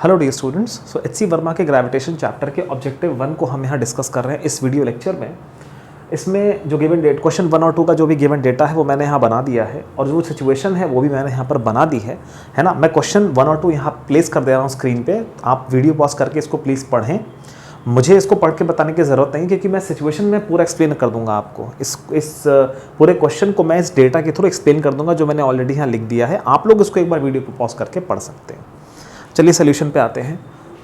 Hello dear students, सो एच.सी. वर्मा के gravitation chapter के objective 1 को हम यहाँ डिस्कस कर रहे हैं इस वीडियो लेक्चर में। इसमें जो गिवन डेट क्वेश्चन 1 और 2 का जो भी गिवन डेटा है वो मैंने यहाँ बना दिया है और जो सिचुएशन है वो भी मैंने यहाँ पर बना दी है ना। मैं क्वेश्चन 1 और 2 यहाँ प्लेस कर दे रहा हूँ स्क्रीन पे, आप वीडियो पॉज करके इसको प्लीज़ पढ़ें। मुझे इसको पढ़ के बताने की ज़रूरत नहीं क्योंकि मैं सिचुएशन में पूरा एक्सप्लेन कर दूंगा आपको। इस पूरे क्वेश्चन को मैं इस डेटा के थ्रू एक्सप्लेन कर दूंगा जो मैंने ऑलरेडी यहाँ लिख दिया है। आप लोग इसको एक बार वीडियो पर पॉज करके पढ़ सकते हैं। चलिए सोल्यूशन पे आते हैं।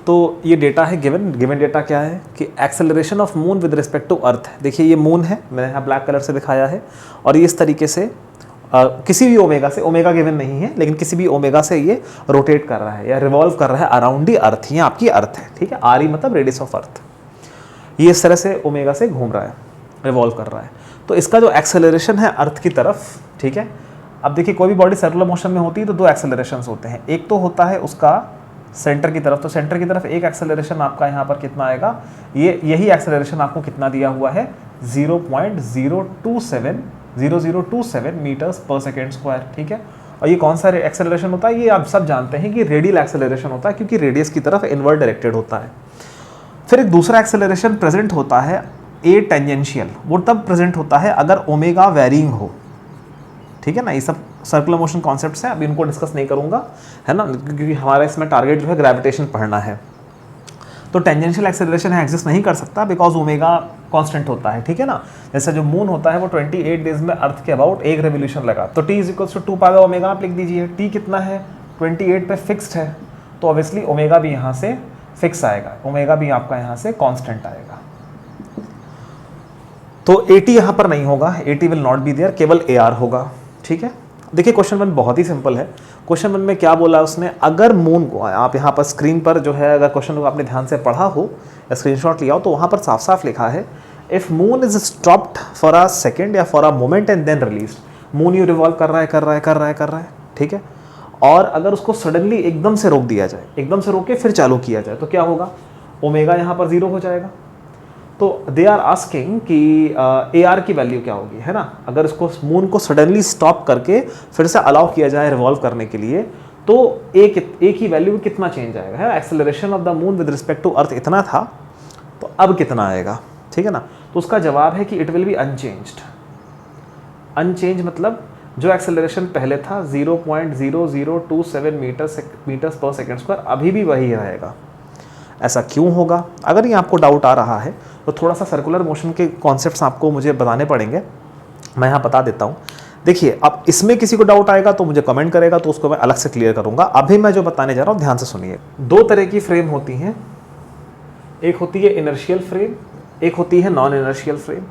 तो ये डेटा है गिवन डेटा क्या है कि acceleration of moon with respect to earth है। देखिए ये मून है, मैंने यहाँ ब्लैक कलर से दिखाया है और ये इस तरीके से किसी भी ओमेगा से, ओमेगा गिवन नहीं है लेकिन किसी भी ओमेगा से ये रोटेट कर रहा है या रिवॉल्व कर रहा है अराउंड दी अर्थ। ये आपकी अर्थ है, ठीक है। आर ई मतलब रेडियस ऑफ अर्थ। ये इस तरह से ओमेगा से घूम रहा है, रिवॉल्व कर रहा है। तो इसका जो एक्सेलरेशन है अर्थ की तरफ, ठीक है। अब देखिए कोई भी बॉडी सर्कुलर मोशन में होती है तो दो एक्सेलरेशंस होते हैं। एक तो होता है उसका सेंटर की तरफ, तो सेंटर की तरफ एक एक्सेलरेशन आपका यहाँ पर कितना आएगा, यही एक्सेलरेशन आपको कितना दिया हुआ है 0.0027 मीटर्स पर सेकेंड स्क्वायर, ठीक है। और ये कौन सा एक्सेलरेशन होता है, ये आप सब जानते हैं कि रेडियल एक्सेलरेशन होता है क्योंकि रेडियस की तरफ इनवर्ड डायरेक्टेड होता है। फिर एक दूसरा एक्सेलरेशन प्रेजेंट होता है ए टेंजेंशियल, वो तब प्रेजेंट होता है अगर ओमेगा वेरिंग हो, ठीक है ना। ये सब सर्कुलर मोशन कॉन्सेप्ट्स हैं, अभी इनको डिस्कस नहीं करूंगा, है ना, क्योंकि हमारा इसमें टारगेट जो है ग्रेविटेशन पढ़ना है। तो टेंजेंशियल एक्सेलरेशन है एग्जिस्ट नहीं कर सकता बिकॉज ओमेगा कांस्टेंट होता है, ठीक है ना। जैसे जो मून होता है वो 28 डेज में अर्थ के अबाउट एक रेवोल्यूशन लगा, तो t is equals to 2 pi omega आप लिख दीजिए। t कितना है 28 पे फिक्स्ड है, तो ऑब्वियसली ओमेगा भी यहाँ से फिक्स आएगा, ओमेगा भी आपका यहाँ से कांस्टेंट आएगा। तो AT यहाँ पर नहीं होगा, AT will not be there, केवल AR होगा, ठीक है। देखिए क्वेश्चन 1 बहुत ही सिंपल है। क्वेश्चन 1 में क्या बोला उसने, अगर मून को, आप यहाँ पर स्क्रीन पर जो है अगर क्वेश्चन को आपने ध्यान से पढ़ा हो या स्क्रीनशॉट लिया हो तो वहाँ पर साफ साफ लिखा है if moon is stopped for a second या for a moment and then released. Moon you revolve कर रहा है, ठीक है। और अगर उसको सडनली एकदम से रोक दिया जाए, एकदम से रोक के फिर चालू किया जाए तो क्या होगा, ओमेगा यहाँ पर 0 हो जाएगा। तो दे आर आस्किंग कि AR की वैल्यू क्या होगी, है ना। अगर इसको मून को सडनली स्टॉप करके फिर से अलाउ किया जाए रिवॉल्व करने के लिए तो एक ही वैल्यू कितना चेंज आएगा, है। Acceleration of the moon with respect to earth इतना था, तो अब कितना आएगा, ठीक है ना। तो उसका जवाब है कि it will be unchanged. Unchange मतलब जो एक्सेलरेशन पहले था 0.0027 मीटर्स पर सेकेंड स्क्वायर अभी भी वही रहेगा। ऐसा क्यों होगा, अगर ये आपको डाउट आ रहा है तो थोड़ा सा सर्कुलर मोशन के कॉन्सेप्ट्स आपको मुझे बताने पड़ेंगे, मैं यहाँ बता देता हूँ। देखिए अब इसमें किसी को डाउट आएगा तो मुझे कमेंट करेगा तो उसको मैं अलग से क्लियर करूँगा। अभी मैं जो बताने जा रहा हूँ ध्यान से सुनिए। दो तरह की फ्रेम होती हैं, एक होती है इनर्शियल फ्रेम, एक होती है non inertial frame.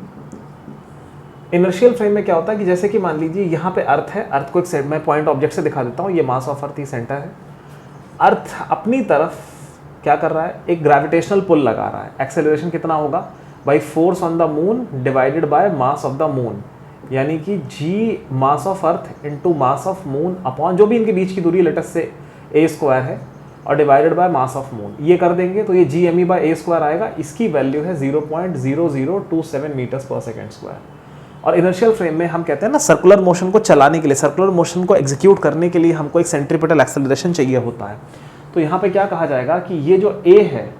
Inertial frame में क्या होता है कि जैसे कि मान लीजिए यहाँ पे अर्थ है, अर्थ को एक मैं पॉइंट ऑब्जेक्ट से दिखा देता हूँ, ये मास ऑफ अर्थ ही सेंटर है। अर्थ अपनी तरफ क्या कर रहा है, एक ग्रेविटेशनल पुल लगा रहा है। एक्सेलरेशन कितना होगा, by force on the moon divided by mass of the moon, यानी कि G mass of earth into mass of moon upon जो भी इनके बीच की दूरी लेटेस्ट से a² है और divided by mass of moon. ये कर देंगे तो ये GME बाय a² आएगा। इसकी वैल्यू है 0.0027 मीटर्स पर सेकेंड स्क्वायर। और इनर्शियल फ्रेम में हम कहते हैं ना, सर्कुलर मोशन को चलाने के लिए, सर्कुलर मोशन को एग्जीक्यूट करने के लिए हमको एक सेंट्रीपिटल एक्सेलरेशन चाहिए होता है। तो यहाँ पे क्या कहा जाएगा कि ये जो A है,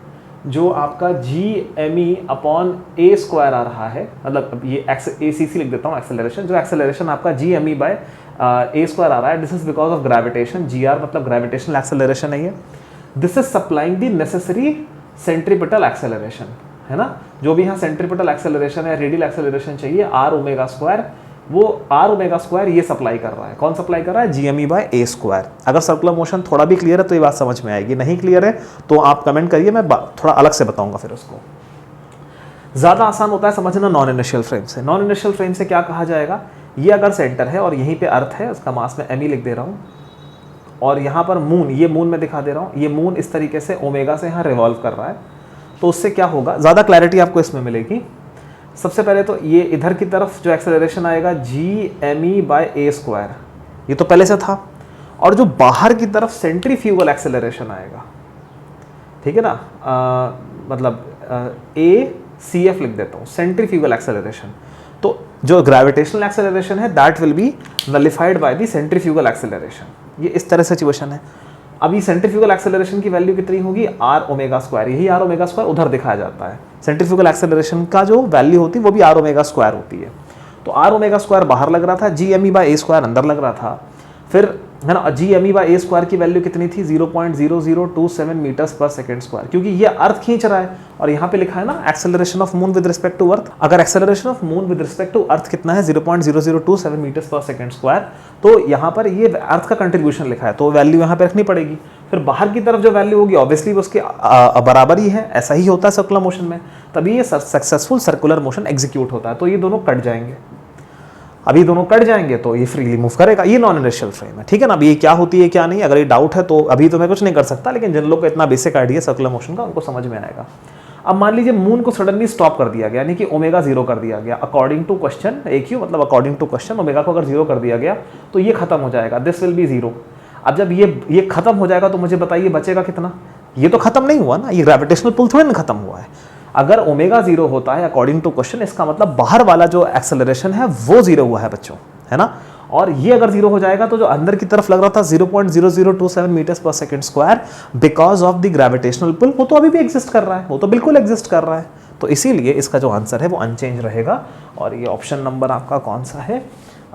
जो आपका GME अपॉन a² आ रहा है, मतलब ये ACC लिख देता हूँ एक्सेलरेशन, जो एक्सेलरेशन आपका GME बाय a² आ रहा है, this is because of gravitation. GR मतलब ग्रेविटेशनल एक्सेलरेशन है ये। This is supplying the necessary centripetal acceleration, है ना। जो भी यहाँ सेंट्रीपिटल एक्सेलरेशन है, रेडियल एक्सेलरेशन चाहिए r⍵², वो r⍵² ये सप्लाई कर रहा है। कौन सप्लाई कर रहा है, GME बाय a²। अगर सर्कुलर मोशन थोड़ा भी क्लियर है तो ये बात समझ में आएगी, नहीं क्लियर है तो आप कमेंट करिए, मैं थोड़ा अलग से बताऊंगा फिर उसको। ज़्यादा आसान होता है समझना नॉन इनर्शियल फ्रेम से। नॉन इनर्शियल फ्रेम से क्या कहा जाएगा, ये अगर सेंटर है और यहीं पे अर्थ है, उसका मास में ME लिख दे रहा हूँ, और यहाँ पर मून, ये मून में दिखा दे रहा हूँ, ये मून इस तरीके से ओमेगा से यहाँ रिवॉल्व कर रहा है, तो उससे क्या होगा, ज़्यादा क्लैरिटी आपको इसमें मिलेगी। सबसे पहले तो ये इधर की तरफ जो एक्सेलरेशन आएगा GME बाय a², ये तो पहले से था। और जो बाहर की तरफ सेंट्रीफ्यूगल एक्सेलरेशन आएगा, ठीक है ना, मतलब ACF लिख देता हूँ, सेंट्रीफ्यूगल एक्सेलरेशन। तो जो ग्रेविटेशनल एक्सेलरेशन है that will be nullified by the centrifugal acceleration. ये इस तरह से सिचुएशन है। अभी सेंट्रीफ्यूगल एक्सेलरेशन की वैल्यू कितनी होगी, आर ओमेगा स्क्वायर, यही आर ओमेगा स्क्वायर उधर दिखाया जाता है। सेंट्रीफ्यूगल एक्सेलरेशन का जो वैल्यू होती है वो भी आर ओमेगा स्क्वायर होती है। तो आर ओमेगा स्क्वायर बाहर लग रहा था, G M E by A square अंदर लग रहा था। फिर है ना, G M E by A square की वैल्यू कितनी थी, 0.0027 मीटर्स पर सेकेंड स्क्वायर, क्योंकि ये अर्थ खींच रहा है और यहाँ पे लिखा है ना acceleration of moon with respect to earth. अगर acceleration of moon with respect to earth कितना है, 0.0027 मीटर्स पर सेकेंड स्क्वायर, तो यहाँ पर ये अर्थ का कंट्रीब्यूशन लिखा है, तो वैल्यू यहाँ पे रखनी पड़ेगी। फिर बाहर की तरफ जो वैल्यू होगी ऑब्वियसली उसके बराबर ही है, ऐसा ही होता है सर्कुलर मोशन में, तभी ये सक्सेसफुल सर्कुलर मोशन एग्जीक्यूट होता है। तो ये दोनों कट जाएंगे, अभी दोनों कट जाएंगे तो ये फ्रीली मूव करेगा। ये नॉन इनर्शियल फ्रेम है, ठीक है ना। अभी ये क्या होती है क्या नहीं, अगर ये डाउट है तो अभी तो मैं कुछ नहीं कर सकता, लेकिन जिन लोगों को इतना बेसिक आइडिया सर्कुलर मोशन का उनको समझ में आएगा। अब मान लीजिए मून को सडनली स्टॉप कर दिया गया, यानी कि ओमेगा 0 कर दिया गया अकॉर्डिंग टू क्वेश्चन, एक ही मतलब अकॉर्डिंग टू क्वेश्चन ओमेगा को अगर 0 कर दिया गया तो ये खत्म हो जाएगा, दिस विल बी 0। अब जब ये खत्म हो जाएगा तो मुझे बताइए बचेगा कितना, ये तो खत्म नहीं हुआ ना, ये ग्रेविटेशनल पुल थोड़ी ना खत्म हुआ है। अगर ओमेगा 0 होता है अकॉर्डिंग टू क्वेश्चन, इसका मतलब बाहर वाला जो एक्सेलरेशन है वो 0 हुआ है बच्चों, है ना। और ये अगर 0 हो जाएगा तो जो अंदर की तरफ लग रहा था 0.0027 metres per second square because of the gravitational pull, वो तो अभी भी एग्जिस्ट कर रहा है, वो तो बिल्कुल एग्जिस्ट कर रहा है। तो इसीलिए इसका जो आंसर है वो अनचेंज रहेगा। और ये ऑप्शन नंबर आपका कौन सा है,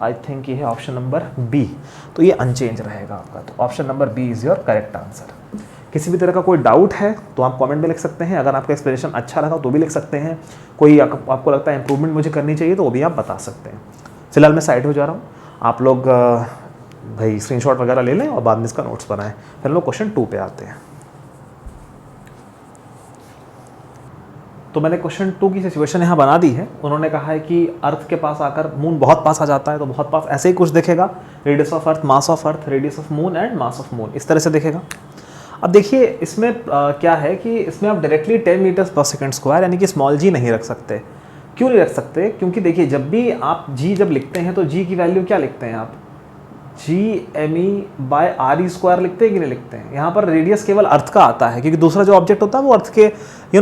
आई थिंक ये है ऑप्शन नंबर बी, तो ये अनचेंज रहेगा आपका। तो option number B is your correct answer. किसी भी तरह का कोई डाउट है तो आप कमेंट में लिख सकते हैं, अगर आपका एक्सप्लेनेशन अच्छा लगा तो भी लिख सकते हैं, कोई आपको लगता है इंप्रूवमेंट मुझे करनी चाहिए तो वो भी आप बता सकते हैं। फिलहाल मैं साइड हो जा रहा हूँ, आप लोग भाई स्क्रीनशॉट वगैरह ले लें और बाद में इसका नोट्स बनाएं। फिर हम लोग क्वेश्चन 2 पे आते हैं। तो मैंने क्वेश्चन 2 की सिचुएशन यहाँ बना दी है। उन्होंने कहा है कि अर्थ के पास आकर मून बहुत पास आ जाता है, तो बहुत पास ऐसे ही कुछ दिखेगा, radius of earth, mass of earth, radius of moon and mass of moon, इस तरह से दिखेगा। अब देखिए इसमें क्या है कि इसमें आप directly 10 metres per second square यानी कि स्मॉल जी नहीं रख सकते। क्यों नहीं रख सकते, क्योंकि देखिए जब भी आप जी जब लिखते हैं तो जी की वैल्यू क्या लिखते हैं आप, G M E by R E square लिखते हैं कि नहीं लिखते हैं। यहाँ पर रेडियस केवल अर्थ का आता है, क्योंकि दूसरा जो ऑब्जेक्ट होता है वो अर्थ के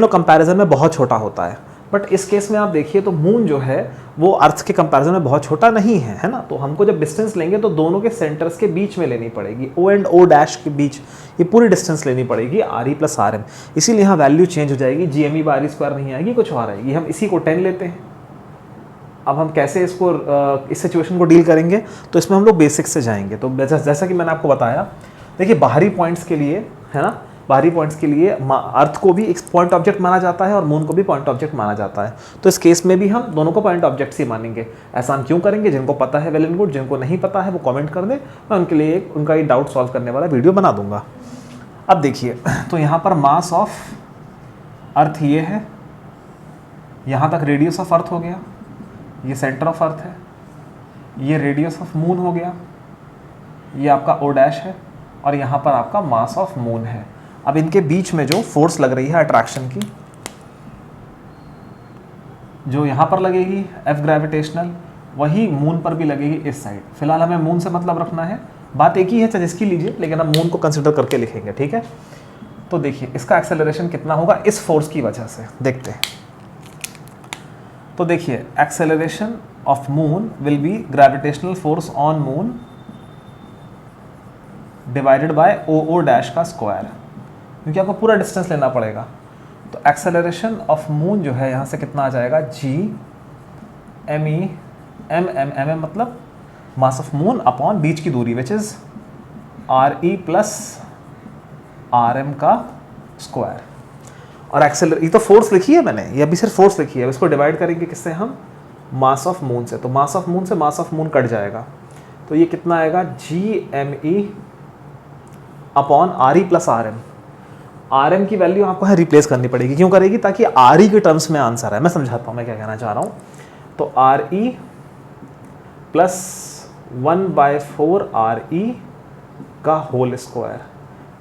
कंपैरिजन में बहुत छोटा होता है। बट इस केस में आप देखिए तो मून जो है वो अर्थ के कंपैरिजन में बहुत छोटा नहीं है, है ना। तो हमको जब डिस्टेंस लेंगे तो दोनों के सेंटर्स के बीच में लेनी पड़ेगी, ओ एंड ओ डैश के बीच ये पूरी डिस्टेंस लेनी पड़ेगी, R E plus R M. इसीलिए यहाँ वैल्यू चेंज हो जाएगी, G M E by R E square नहीं आएगी, कुछ और आएगी। हम इसी को 10 लेते हैं। अब हम कैसे इसको इस सिचुएशन को डील करेंगे, तो इसमें हम लोग बेसिक से जाएंगे। तो जैसा कि मैंने आपको बताया, देखिए बाहरी पॉइंट्स के लिए, है ना, बाहरी पॉइंट्स के लिए अर्थ को भी एक पॉइंट ऑब्जेक्ट माना जाता है और मून को भी पॉइंट ऑब्जेक्ट माना जाता है। तो इस केस में भी हम दोनों को पॉइंट ऑब्जेक्ट्स ही मानेंगे। ऐसा हम क्यों करेंगे, जिनको पता है वेल एंड गुड, जिनको नहीं पता है वो कमेंट कर दें, मैं उनके लिए उनका ये डाउट सॉल्व करने वाला वीडियो बना दूंगा। अब देखिए तो यहाँ पर मास ऑफ अर्थ ये है, यहाँ तक रेडियस ऑफ अर्थ हो गया, ये सेंटर ऑफ अर्थ है, ये रेडियस ऑफ मून हो गया, ये आपका ओ डैश है, और यहाँ पर आपका मास ऑफ मून है। अब इनके बीच में जो फोर्स लग रही है अट्रैक्शन की, जो यहाँ पर लगेगी एफ ग्रेविटेशनल, वही मून पर भी लगेगी इस साइड। फिलहाल हमें मून से मतलब रखना है, बात एक ही है चाहे जिसकी लीजिए, लेकिन हम मून को कंसिडर करके लिखेंगे, ठीक है। तो देखिए इसका एक्सेलरेशन कितना होगा इस फोर्स की वजह से, देखते हैं। तो देखिए acceleration of moon will be gravitational force on moon divided by O dash का स्क्वायर, क्योंकि आपको पूरा डिस्टेंस लेना पड़ेगा। तो एक्सेलरेशन ऑफ मून जो है यहाँ से कितना आ जाएगा, G M E M M M M मतलब मास ऑफ मून अपॉन बीच की दूरी, which is R E plus R M का स्क्वायर। और ये तो फोर्स लिखी है मैंने, ये अभी सिर्फ फोर्स लिखी है, इसको डिवाइड करेंगे किससे हम, मास ऑफ मून से। तो मास ऑफ मून से मास ऑफ मून कट जाएगा, तो ये कितना आएगा, G M E upon R E plus R M. R M की वैल्यू आपको है रिप्लेस करनी पड़ेगी, क्यों करेगी, ताकि आर ई के टर्म्स में आंसर है। मैं समझाता हूँ मैं क्या कहना चाह रहा हूँ। तो are E plus 1/4 R E का होल स्क्वायर,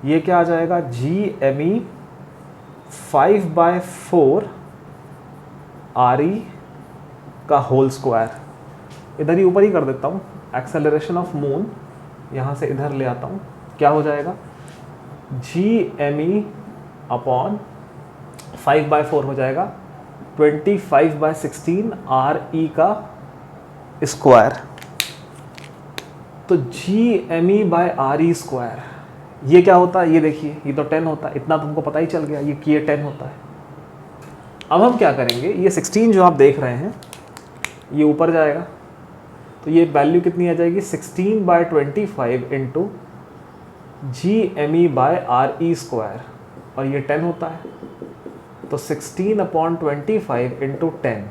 ये क्या आ जाएगा, जी एम ई 5/4 आर ई का होल स्क्वायर। इधर ही ऊपर ही कर देता हूँ, एक्सेलरेशन ऑफ मून यहाँ से इधर ले आता हूँ, क्या हो जाएगा, जी एम ई अपॉन 5/4 हो जाएगा 25/16 आर ई का स्क्वायर। तो G M E by R E square ये क्या होता है, ये देखिए, ये तो 10 होता है, इतना तुमको पता ही चल गया ये कि ये 10 होता है। अब हम क्या करेंगे, ये 16 जो आप देख रहे हैं ये ऊपर जाएगा, तो ये वैल्यू कितनी आ जाएगी, 16/25 इंटू GME/RE², और ये 10 होता है, तो 16/25 इंटू 10,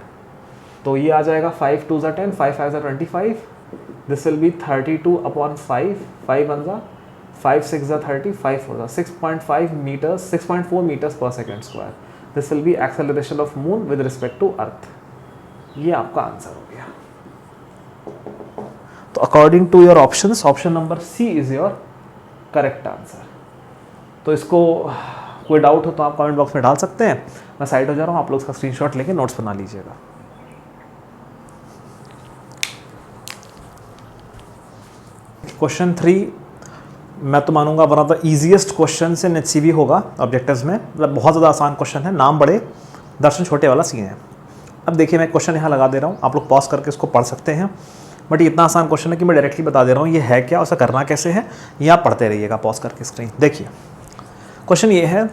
तो ये आ जाएगा 5 2 ज़ा 10, 5 5 ज़ा 25, दिस विल बी 32/5, 5 1 ज़ा 5 6 ज़ा 30, 5 4 ज़ा 6.4 metres per second square. This will be acceleration of moon with respect to earth. ये आपका आंसर हो गया। तो according to your options, option number C is your correct answer. तो इसको कोई डाउट हो तो आप कमेंट बॉक्स में डाल सकते हैं। मैं साइड हो जा रहा हूँ, आप लोग इसका स्क्रीनशॉट लेके नोट्स बना लीजिएगा। क्वेश्चन 3 मैं तो मानूंगा one of the easiest question in HCV होगा ऑब्जेक्टिव्स में, मतलब बहुत ज़्यादा आसान क्वेश्चन है, नाम बड़े दर्शन छोटे वाला सीन है। अब देखिए मैं क्वेश्चन यहाँ लगा दे रहा हूँ, आप लोग पॉज करके इसको पढ़ सकते हैं, बट ये इतना आसान क्वेश्चन है कि मैं डायरेक्टली बता दे रहा हूँ ये है क्या, उसे करना कैसे है, ये आप पढ़ते रहिएगा पॉज करके स्क्रीन। देखिए क्वेश्चन ये है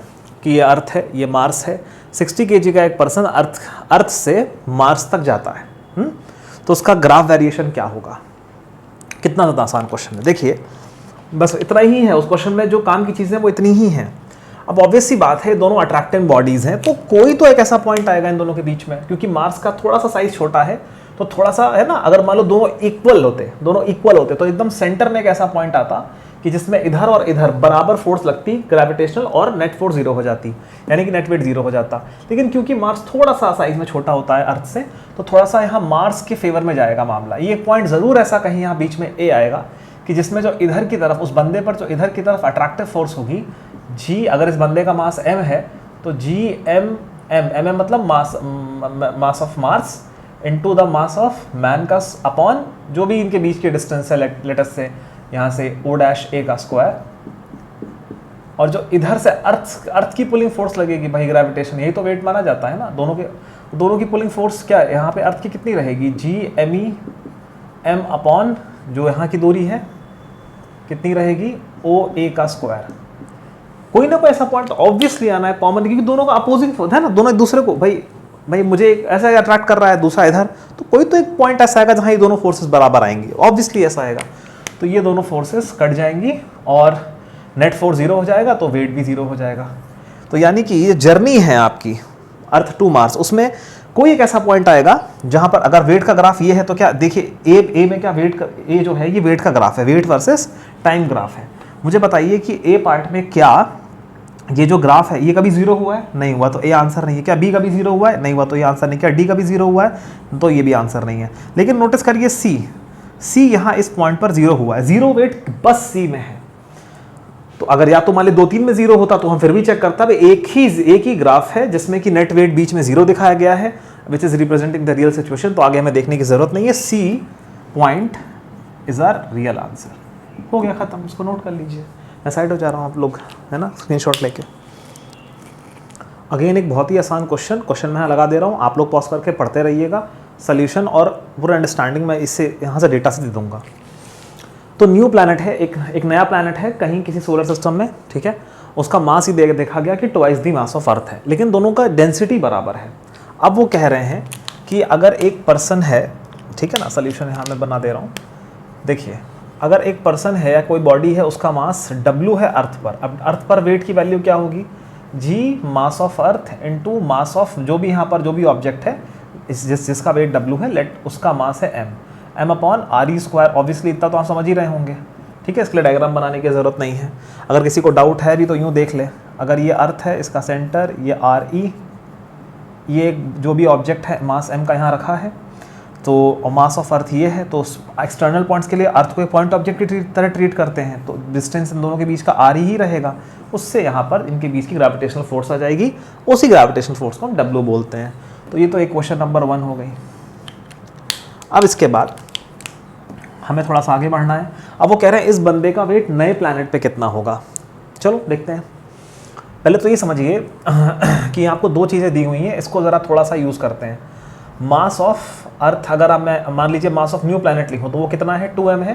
कि ये अर्थ है, ये मार्स है, 60 kg का एक पर्सन अर्थ से मार्स तक जाता है, तो उसका ग्राफ वेरिएशन क्या होगा। कितना ज़्यादा आसान क्वेश्चन है। देखिए बस इतना ही है, उस क्वेश्चन में जो काम की चीज़ें वो इतनी ही हैं। अब ऑब्वियस सी बात है, दोनों अट्रैक्टिव बॉडीज़ हैं, तो कोई तो एक ऐसा पॉइंट आएगा इन दोनों के बीच में, क्योंकि मार्स का थोड़ा सा साइज छोटा है, तो थोड़ा सा है ना, अगर मान लो दोनों इक्वल होते तो एकदम सेंटर में एक ऐसा पॉइंट आता कि जिसमें इधर और इधर बराबर फोर्स लगती ग्रेविटेशनल, और नेट फोर्स 0 हो जाती, यानी कि नेट वेट 0 हो जाता। लेकिन क्योंकि मार्स थोड़ा सा साइज में छोटा होता है अर्थ से, तो थोड़ा सा यहाँ मार्स के फेवर में जाएगा मामला। ये पॉइंट ज़रूर ऐसा कहीं यहाँ बीच में ए आएगा कि जिसमें जो इधर की तरफ, उस बंदे पर जो इधर की तरफ अट्रैक्टिव फोर्स होगी जी, अगर इस बंदे का मास m है तो m मतलब mass of Mars into the mass of man का अपॉन जो भी इनके बीच की डिस्टेंस है, लेटस से यहाँ से O' का स्क्वायर, और जो इधर से अर्थ की पुलिंग फोर्स लगेगी भाई, ग्रेविटेशन, यही तो वेट माना जाता है ना। दोनों की पुलिंग फोर्स क्या है यहाँ पे, अर्थ की कितनी रहेगी, GME m अपॉन जो यहाँ की दूरी है कितनी रहेगी, OA का स्क्वायर। कोई ना कोई ऐसा पॉइंट ऑब्वियसली आना है कॉमन, क्योंकि दोनों का अपोजिंग फोर्स है ना, दोनों एक दूसरे को भाई मुझे ऐसा अट्रैक्ट कर रहा है, दूसरा इधर, तो कोई तो एक पॉइंट ऐसा आएगा जहाँ ये दोनों फोर्सेस बराबर आएंगी, ऑब्वियसली ऐसा आएगा। तो ये दोनों फोर्सेस कट जाएंगी और नेट फोर्स 0 हो जाएगा, तो वेट भी 0 हो जाएगा। तो यानी कि ये जर्नी है आपकी अर्थ टू मार्स, उसमें कोई एक ऐसा पॉइंट आएगा जहां पर अगर वेट का ग्राफ ये है तो क्या देखिए, ए में क्या वेट का, ए जो है ये वेट का ग्राफ है, वेट वर्सेस टाइम ग्राफ है। मुझे बताइए कि ए पार्ट में क्या ये जो ग्राफ है ये कभी 0 हुआ है, नहीं हुआ, तो ए आंसर नहीं है। क्या बी कभी 0 हुआ है, नहीं हुआ, तो ये आंसर नहीं। क्या डी कभी 0 हुआ है, तो ये भी आंसर नहीं है। लेकिन नोटिस करिए सी यहाँ इस पॉइंट पर 0 हुआ है, 0 वेट बस सी में है। तो अगर या तो मान ली 2 3 में 0 होता तो हम फिर भी चेक करता, एक ही ग्राफ है जिसमें कि नेट वेट बीच में 0 दिखाया गया है, which is representing the real situation. तो आगे हमें देखने की जरूरत नहीं है, C point is our real answer. हो गया खत्म, उसको नोट कर लीजिए। मैं साइड हो जा रहा हूँ, आप लोग है ना स्क्रीनशॉट लेके। अगेन एक बहुत ही आसान क्वेश्चन मैं लगा दे रहा हूँ, आप लोग पॉज करके पढ़ते रहिएगा सोल्यूशन, और पूरा अंडरस्टैंडिंग मैं इससे यहाँ से डेटा से दे दूँगा। तो न्यू प्लैनेट है, एक नया प्लैनेट है कहीं किसी सोलर सिस्टम में, ठीक है। उसका मास ही देखा गया कि ट्वाइस दी मास ऑफ अर्थ है, लेकिन दोनों का डेंसिटी बराबर है। अब वो कह रहे हैं कि अगर एक पर्सन है, ठीक है ना, सोल्यूशन यहाँ मैं बना दे रहा हूँ। देखिए अगर एक पर्सन है या कोई बॉडी है, उसका मास W है अर्थ पर। अब अर्थ पर वेट की वैल्यू क्या होगी, G mass of earth into mass of जो भी यहाँ पर जो भी ऑब्जेक्ट है, जिसका वेट W है, लेट उसका मास है m अपॉन RE²। ऑब्वियसली इतना तो आप समझ ही रहे होंगे, ठीक है, इसके लिए डायग्राम बनाने की ज़रूरत नहीं है। अगर किसी को डाउट है भी तो यूँ देख ले, अगर ये अर्थ है, इसका सेंटर ये RE, ये जो भी ऑब्जेक्ट है मास m का यहाँ रखा है, तो मास ऑफ अर्थ ये है, तो एक्सटर्नल पॉइंट्स के लिए अर्थ को एक पॉइंट ऑब्जेक्ट की तरह ट्रीट करते हैं, तो डिस्टेंस इन दोनों के बीच का RE ही रहेगा। उससे यहाँ पर इनके बीच की ग्रेविटेशनल फोर्स आ जाएगी, उसी ग्रेविटेशनल फोर्स को हम W बोलते हैं। तो ये तो एक क्वेश्चन नंबर 1 हो गई। अब इसके बाद हमें थोड़ा सा आगे बढ़ना है। अब वो कह रहे हैं इस बंदे का वेट नए प्लैनेट पे कितना होगा। चलो देखते हैं। पहले तो ये समझिए कि आपको 2 चीज़ें दी हुई हैं, इसको ज़रा थोड़ा सा यूज़ करते हैं। मास ऑफ अर्थ, अगर आप मैं मान लीजिए मास ऑफ न्यू प्लैनेट लिखूँ तो वो कितना है, 2m है।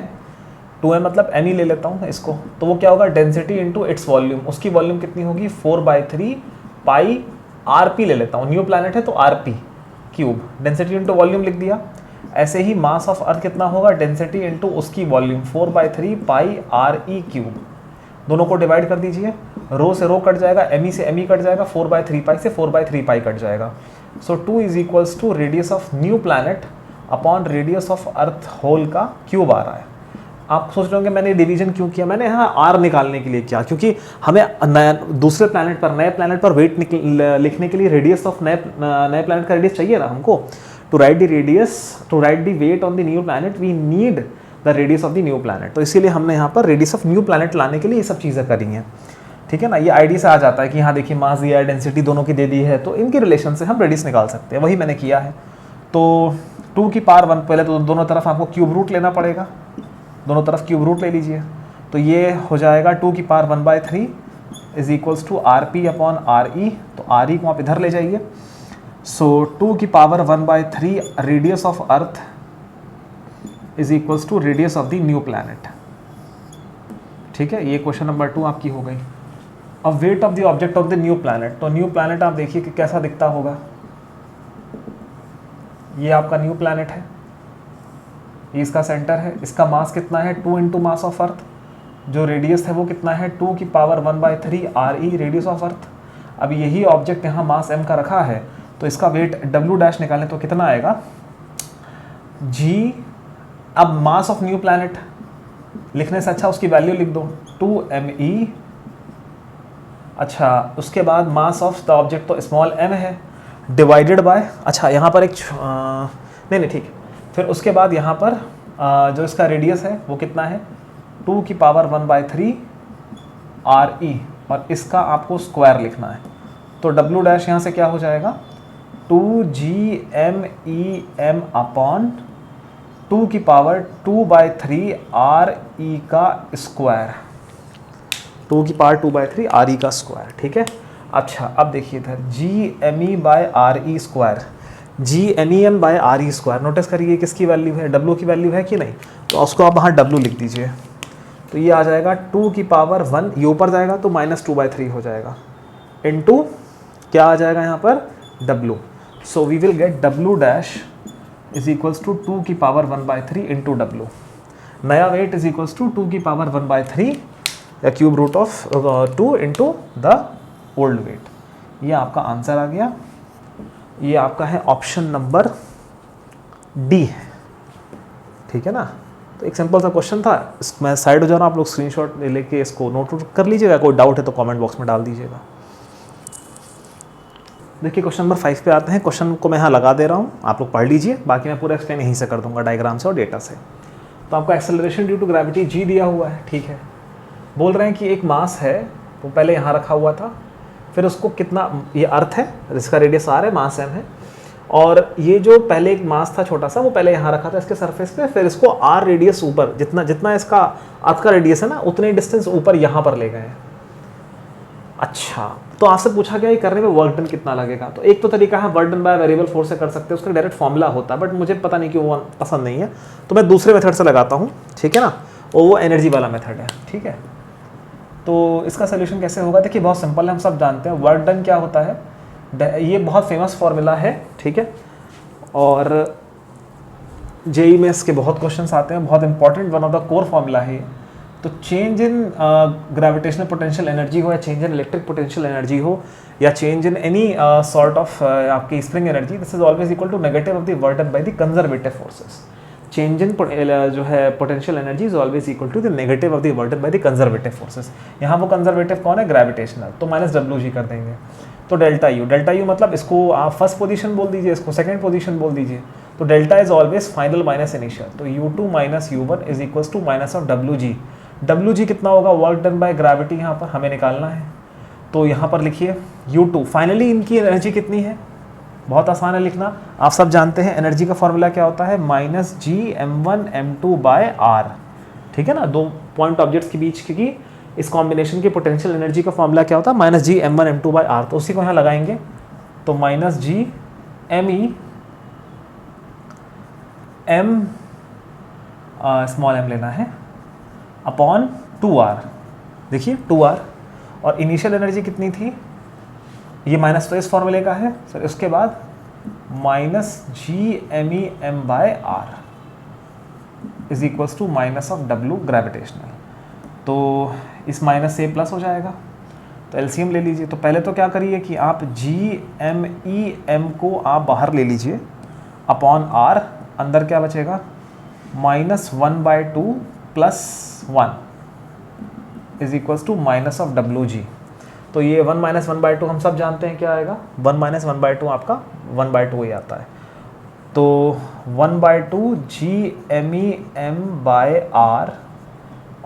2m मतलब m ही ले लेता हूँ इसको, तो वो क्या होगा डेंसिटी इंटू इट्स वॉल्यूम, उसकी वॉल्यूम कितनी होगी 4/3 पाई rp ले लेता हूँ, न्यू प्लैनेट है तो rp cube, density into volume लिख दिया। ऐसे ही मास ऑफ अर्थ कितना होगा डेंसिटी इंटू उसकी वॉल्यूम 4/3 पाई re क्यूब, दोनों को डिवाइड कर दीजिए, रो से रो कट जाएगा, me से me कट जाएगा, 4/3 पाई से 4/3 पाई कट जाएगा। So 2 is equals to radius of new planet upon radius of earth whole का क्यूब आ रहा है। आप सोच रहे होंगे मैंने डिवीजन क्यों किया, मैंने यहाँ आर निकालने के लिए किया, क्योंकि हमें नया दूसरे प्लैनेट पर नए प्लैनेट पर वेट लिखने के लिए रेडियस ऑफ नए प्लैनेट का रेडियस चाहिए ना हमको। To write the weight on the new planet we need the radius of the new planet, तो इसीलिए हमने यहाँ पर रेडियस ऑफ न्यू प्लैनेट लाने के लिए ये सब चीज़ें करी हैं, ठीक है ना। ये आईडी से आ जाता है कि यहाँ देखिए मास दिया है, डेंसिटी दोनों की दे दी है, तो इनके रिलेशन से हम रेडियस निकाल सकते हैं, वही मैंने किया है। तो 2 की पावर 1, पहले तो दोनों तरफ आपको क्यूब रूट लेना पड़ेगा, दोनों तरफ क्यूब रूट ले लीजिए, तो ये हो जाएगा 2 की power 1/3 is equals to rp upon re, तो re को आप इधर ले जाइए। सो 2 की power 1/3 radius of earth is equals to radius of the new planet, ठीक है। ये क्वेश्चन नंबर 2 आपकी हो गई। अब weight of the object of the new planet, तो न्यू प्लैनेट आप देखिए कि कैसा दिखता होगा, ये आपका न्यू प्लैनेट है, ये इसका सेंटर है, इसका मास कितना है 2 इंटू मास ऑफ अर्थ, जो रेडियस है वो कितना है 2 की पावर 1/3 re रेडियस ऑफ अर्थ। अब यही ऑब्जेक्ट यहाँ मास m का रखा है, तो इसका वेट w डैश निकालें तो कितना आएगा g। अब मास ऑफ न्यू प्लैनेट लिखने से अच्छा उसकी वैल्यू लिख दो 2me। अच्छा उसके बाद मास ऑफ द ऑब्जेक्ट तो स्मॉल m है डिवाइडेड बाय, अच्छा यहाँ पर एक नहीं ठीक है, फिर उसके बाद यहाँ पर जो इसका रेडियस है वो कितना है 2 की पावर 1/3 re, और इसका आपको स्क्वायर लिखना है, तो w डैश यहाँ से क्या हो जाएगा 2gmem अपॉन 2 की पावर 2/3 re का स्क्वायर, 2 की पावर 2/3 re का स्क्वायर, ठीक है। अच्छा अब देखिए इधर gme/re square, gmem/re square, notice करिए किसकी वैल्यू है w की वैल्यू है कि नहीं, तो उसको आप वहाँ w लिख दीजिए, तो ये आ जाएगा 2 की पावर 1, ये ऊपर जाएगा तो -2/3 हो जाएगा, इनटू क्या आ जाएगा यहाँ पर w। So we will get w dash is equals to 2 की पावर 1/3 इंटू w। नया वेट इज इक्वल्स टू 2 की पावर 1/3 या cube root of 2 into the old weight. ये आपका आंसर आ गया, ये आपका है ऑप्शन नंबर डी, ठीक है ना। तो एक सिंपल सा क्वेश्चन था, मैं साइड हो जा रहा हूँ, आप लोग स्क्रीनशॉट लेके इसको नोट कर लीजिएगा, कोई डाउट है तो कमेंट बॉक्स में डाल दीजिएगा। देखिए क्वेश्चन नंबर 5 पे आते हैं, क्वेश्चन को मैं यहाँ लगा दे रहा हूँ, आप लोग पढ़ लीजिए, बाकी मैं पूरा एक्सप्लेन यहीं से कर दूंगा डायग्राम से और डेटा से। तो आपका acceleration due to gravity g दिया हुआ है, ठीक है। बोल रहे हैं कि एक मास है, तो पहले यहाँ रखा हुआ था, फिर उसको कितना, ये अर्थ है, इसका रेडियस r है, मास m है, और ये जो पहले एक मास था छोटा सा वो पहले यहाँ रखा था इसके सरफेस पे, फिर इसको r रेडियस ऊपर, जितना इसका अर्थ का रेडियस है ना उतने डिस्टेंस ऊपर यहाँ पर ले गए हैं। अच्छा तो आपसे पूछा गया ये करने में वर्क डन कितना लगेगा, तो एक तो तरीका है work done by variable force से कर सकते हैं, उसका डायरेक्ट फॉर्मूला होता है, बट मुझे पता नहीं क्यों वो पसंद नहीं है, तो मैं दूसरे मेथड से लगाता हूँ, ठीक है ना, और वो एनर्जी वाला मेथड है, ठीक है। तो इसका सोल्यूशन कैसे होगा, देखिए बहुत सिंपल है, हम सब जानते हैं वर्क डन क्या होता है, ये बहुत फेमस फार्मूला है, ठीक है, और जेई में इसके बहुत क्वेश्चंस आते हैं, बहुत important one of the core formula है। तो change in gravitational potential energy हो या change in electric potential energy हो या change in any sort of आपकी spring energy, this is always equal to negative of the work done by the conservative forces. Change in जो है potential energy is always equal to the negative of the work done by the conservative forces. यहाँ वो conservative कौन है, gravitational, तो -wg कर देंगे, तो डेल्टा यू मतलब इसको आप फर्स्ट पोजीशन बोल दीजिए, इसको सेकंड पोजीशन बोल दीजिए, तो delta is always final minus initial, तो u2 minus u1 is equals to minus of wg। wg कितना होगा, वर्क डन बाय ग्रेविटी यहाँ पर हमें निकालना है, तो यहाँ पर लिखिए u2, फाइनली इनकी एनर्जी कितनी है, बहुत आसान है लिखना, आप सब जानते हैं एनर्जी का फॉर्मूला क्या होता है, -gm1m2/r, ठीक है ना, दो पॉइंट ऑब्जेक्ट्स के बीच की इस कॉम्बिनेशन की पोटेंशियल एनर्जी का फॉर्मूला क्या होता है, -gm1m2/r, तो उसी को यहाँ लगाएंगे, तो -gme m स्मॉल m लेना है अपॉन 2r, देखिए 2r, और इनिशियल एनर्जी कितनी थी, ये माइनस तो इस फॉर्मूले का है सर, उसके बाद minus Gmem/r is equals to minus of W gravitational. तो इस माइनस से प्लस हो जाएगा, तो एलसीएम ले लीजिए। तो पहले तो क्या करिए कि आप Gmem को आप बाहर ले लीजिए अपॉन r, अंदर क्या बचेगा -1/2 + 1 is equals to minus of WG। तो ये 1 - 1/2 हम सब जानते हैं क्या आएगा, 1 - 1/2 आपका 1/2 ही आता है। तो 1/2 Gmem/r,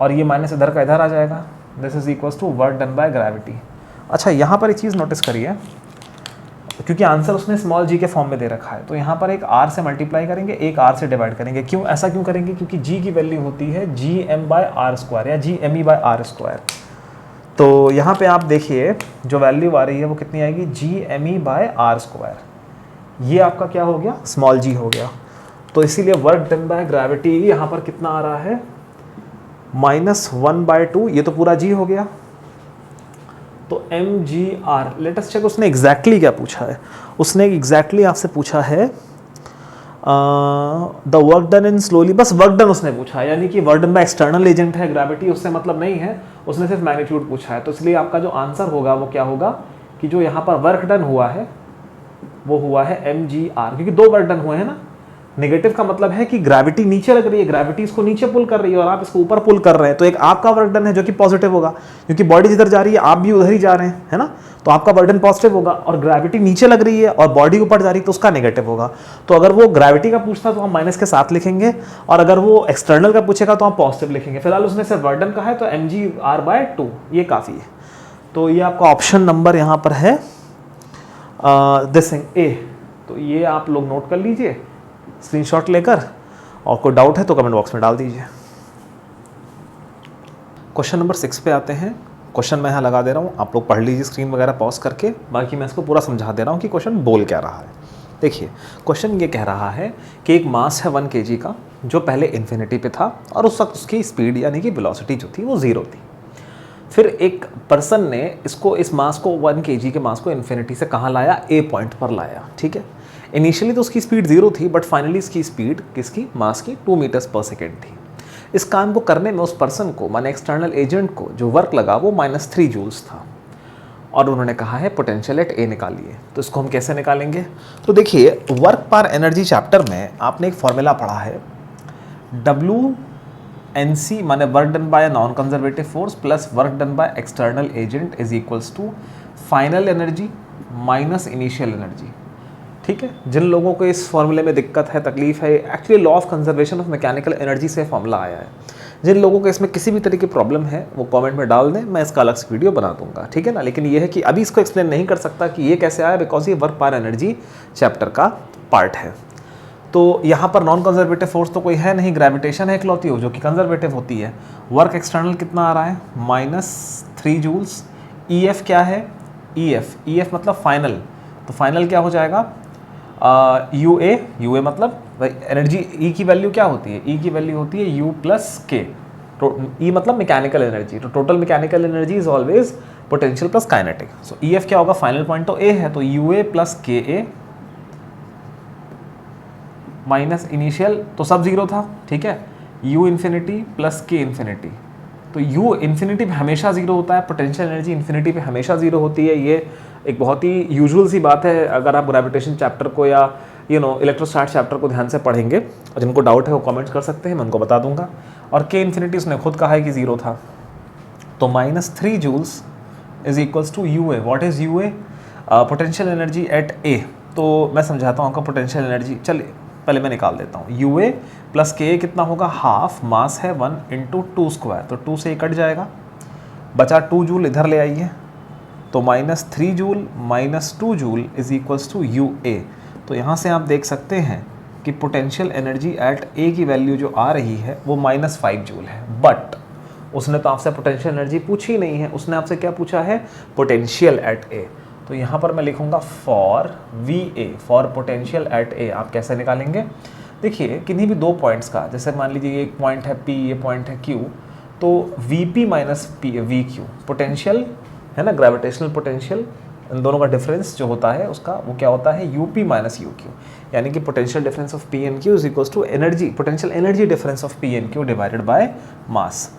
और ये माइनस इधर का इधर आ जाएगा, this is equals to work done by gravity. अच्छा, यहाँ पर एक चीज़ नोटिस करिए, क्योंकि आंसर उसने स्मॉल g के फॉर्म में दे रखा है, तो यहाँ पर एक r से मल्टीप्लाई करेंगे, एक r से डिवाइड करेंगे। क्यों, ऐसा क्यों करेंगे, क्योंकि g की वैल्यू होती है Gm/r² या Gme/r²। तो यहाँ पे आप देखिए जो वैल्यू आ रही है वो कितनी आएगी, Gme/r²। ये आपका क्या हो गया, स्मॉल g हो गया। तो इसीलिए वर्क डन बाय ग्रेविटी यहाँ पर कितना आ रहा है, -1/2, ये तो पूरा g हो गया। तो mgr, लेट अस चेक उसने एग्जैक्टली क्या पूछा है। उसने एग्जैक्टली आपसे पूछा है the work done in slowly, बस वर्क डन उसने पूछा है, यानी कि work done by external agent है, ग्रेविटी उससे मतलब नहीं है, उसने सिर्फ मैग्नीट्यूड पूछा है। तो इसलिए आपका जो आंसर होगा वो क्या होगा कि जो यहाँ पर वर्क डन हुआ है वो हुआ है mgr, क्योंकि दो वर्क डन हुए हैं ना। नेगेटिव का मतलब है कि ग्रेविटी नीचे लग रही है, ग्रेविटी इसको नीचे पुल कर रही है और आप इसको ऊपर पुल कर रहे हैं, तो एक आपका वर्क डन है जो कि पॉजिटिव होगा, क्योंकि बॉडी जिधर जा रही है आप भी उधर ही जा रहे हैं, है ना। तो आपका बर्डन पॉजिटिव होगा, और ग्रेविटी नीचे लग रही है और बॉडी ऊपर जा रही है तो उसका नेगेटिव होगा। तो अगर वो ग्रेविटी का पूछता तो हम माइनस के साथ लिखेंगे, और अगर वो एक्सटर्नल का पूछेगा तो हम पॉजिटिव लिखेंगे। फिलहाल उसने सिर्फ बर्डन का है तो mgr/2 ये काफ़ी है। तो ये आपका ऑप्शन नंबर यहाँ पर है दिस ए। तो ये आप लोग नोट कर लीजिए स्क्रीनशॉट लेकर, और कोई डाउट है तो कमेंट बॉक्स में डाल दीजिए। क्वेश्चन नंबर 6 पे आते हैं। क्वेश्चन मैं यहाँ लगा दे रहा हूँ, आप लोग पढ़ लीजिए स्क्रीन वगैरह पॉज करके, बाकी मैं इसको पूरा समझा दे रहा हूँ कि क्वेश्चन बोल क्या रहा है। देखिए क्वेश्चन ये कह रहा है कि एक मास है 1 kg का, जो पहले इन्फिनिटी पे था और उस वक्त उसकी स्पीड यानी कि वेलोसिटी जो थी वो 0 थी। फिर एक पर्सन ने इस मास को 1 kg के मास को इन्फिनिटी से कहाँ लाया, ए पॉइंट पर लाया, ठीक है। इनिशियली तो उसकी स्पीड 0 थी, बट फाइनली इसकी स्पीड किसकी, मास की 2 मीटर्स पर सेकेंड थी। इस काम को करने में उस पर्सन को, माने एक्सटर्नल एजेंट को, जो वर्क लगा वो -3 जूल्स था, और उन्होंने कहा है पोटेंशियल एट ए निकालिए। तो इसको हम कैसे निकालेंगे, तो देखिए वर्क पर एनर्जी चैप्टर में आपने एक फॉर्मूला पढ़ा है, WNC माने work done by non conservative force plus work done by external agent is equals to final energy minus initial energy, ठीक है। जिन लोगों को इस फॉर्मूले में दिक्कत है, तकलीफ है, actually law of conservation of mechanical energy से फॉर्मूला आया है। जिन लोगों को इसमें किसी भी तरह की प्रॉब्लम है वो कमेंट में डाल दें, मैं इसका अलग से वीडियो बना दूंगा, ठीक है ना। लेकिन ये है कि अभी इसको एक्सप्लेन नहीं कर सकता कि ये कैसे आया, बिकॉज ये वर्क पर एनर्जी चैप्टर का पार्ट है। तो यहाँ पर नॉन कंजर्वेटिव फोर्स तो कोई है नहीं, ग्रेविटेशन है इकलौती हो जो कि कंजर्वेटिव होती है। वर्क एक्सटर्नल कितना आ रहा है, -3 जूल्स। EF क्या है, EF मतलब फाइनल, तो फाइनल क्या हो जाएगा, UA मतलब एनर्जी, E की वैल्यू क्या होती है, E की वैल्यू होती है U + K। E मतलब मैकेनिकल एनर्जी, तो total mechanical energy is always potential plus kinetic. So EF क्या होगा, फाइनल पॉइंट तो A है, तो UA + KA माइनस इनिशियल, तो सब 0 था, ठीक है। U इन्फिनिटी + K इन्फिनिटी, तो U इन्फिनिटी पे हमेशा 0 होता है, पोटेंशियल एनर्जी इन्फिनिटी पे हमेशा 0 होती है। ये एक बहुत ही यूजुअल सी बात है, अगर आप ग्रेविटेशन चैप्टर को या इलेक्ट्रोस्टैट चैप्टर को ध्यान से पढ़ेंगे, और जिनको डाउट है वो कमेंट्स कर सकते हैं, मैं उनको बता दूंगा। और K इन्फिनिटी उसने खुद कहा है कि 0 था, तो -3 joules is equals to UA। What is UA, potential energy at A। तो मैं समझाता हूँ आपका पोटेंशियल एनर्जी, चलिए पहले मैं निकाल देता हूँ। UA + KA कितना होगा, हाफ, मास है 1 × 2², तो 2 से कट जाएगा, बचा 2 जूल, इधर ले आइए, तो -3 joule -2 joule is equals to UA। तो यहाँ से आप देख सकते हैं कि पोटेंशियल एनर्जी एट A की वैल्यू जो आ रही है वो -5 जूल है। बट उसने तो आपसे पोटेंशियल एनर्जी पूछी नहीं है, उसने आपसे क्या पूछा है, पोटेंशियल एट A। तो यहाँ पर मैं लिखूँगा for VA, for potential at A। आप कैसे निकालेंगे, देखिए किन्हीं भी 2 पॉइंट्स का, जैसे मान लीजिए एक पॉइंट है P, ये पॉइंट है Q, तो Vp माइनस Vq पोटेंशियल है ना, ग्रेविटेशनल पोटेंशियल, इन दोनों का डिफरेंस जो होता है उसका वो क्या होता है, UP माइनस UQ, यानी कि potential difference of P and Q is equals to energy, potential energy difference of P and Q divided by mass.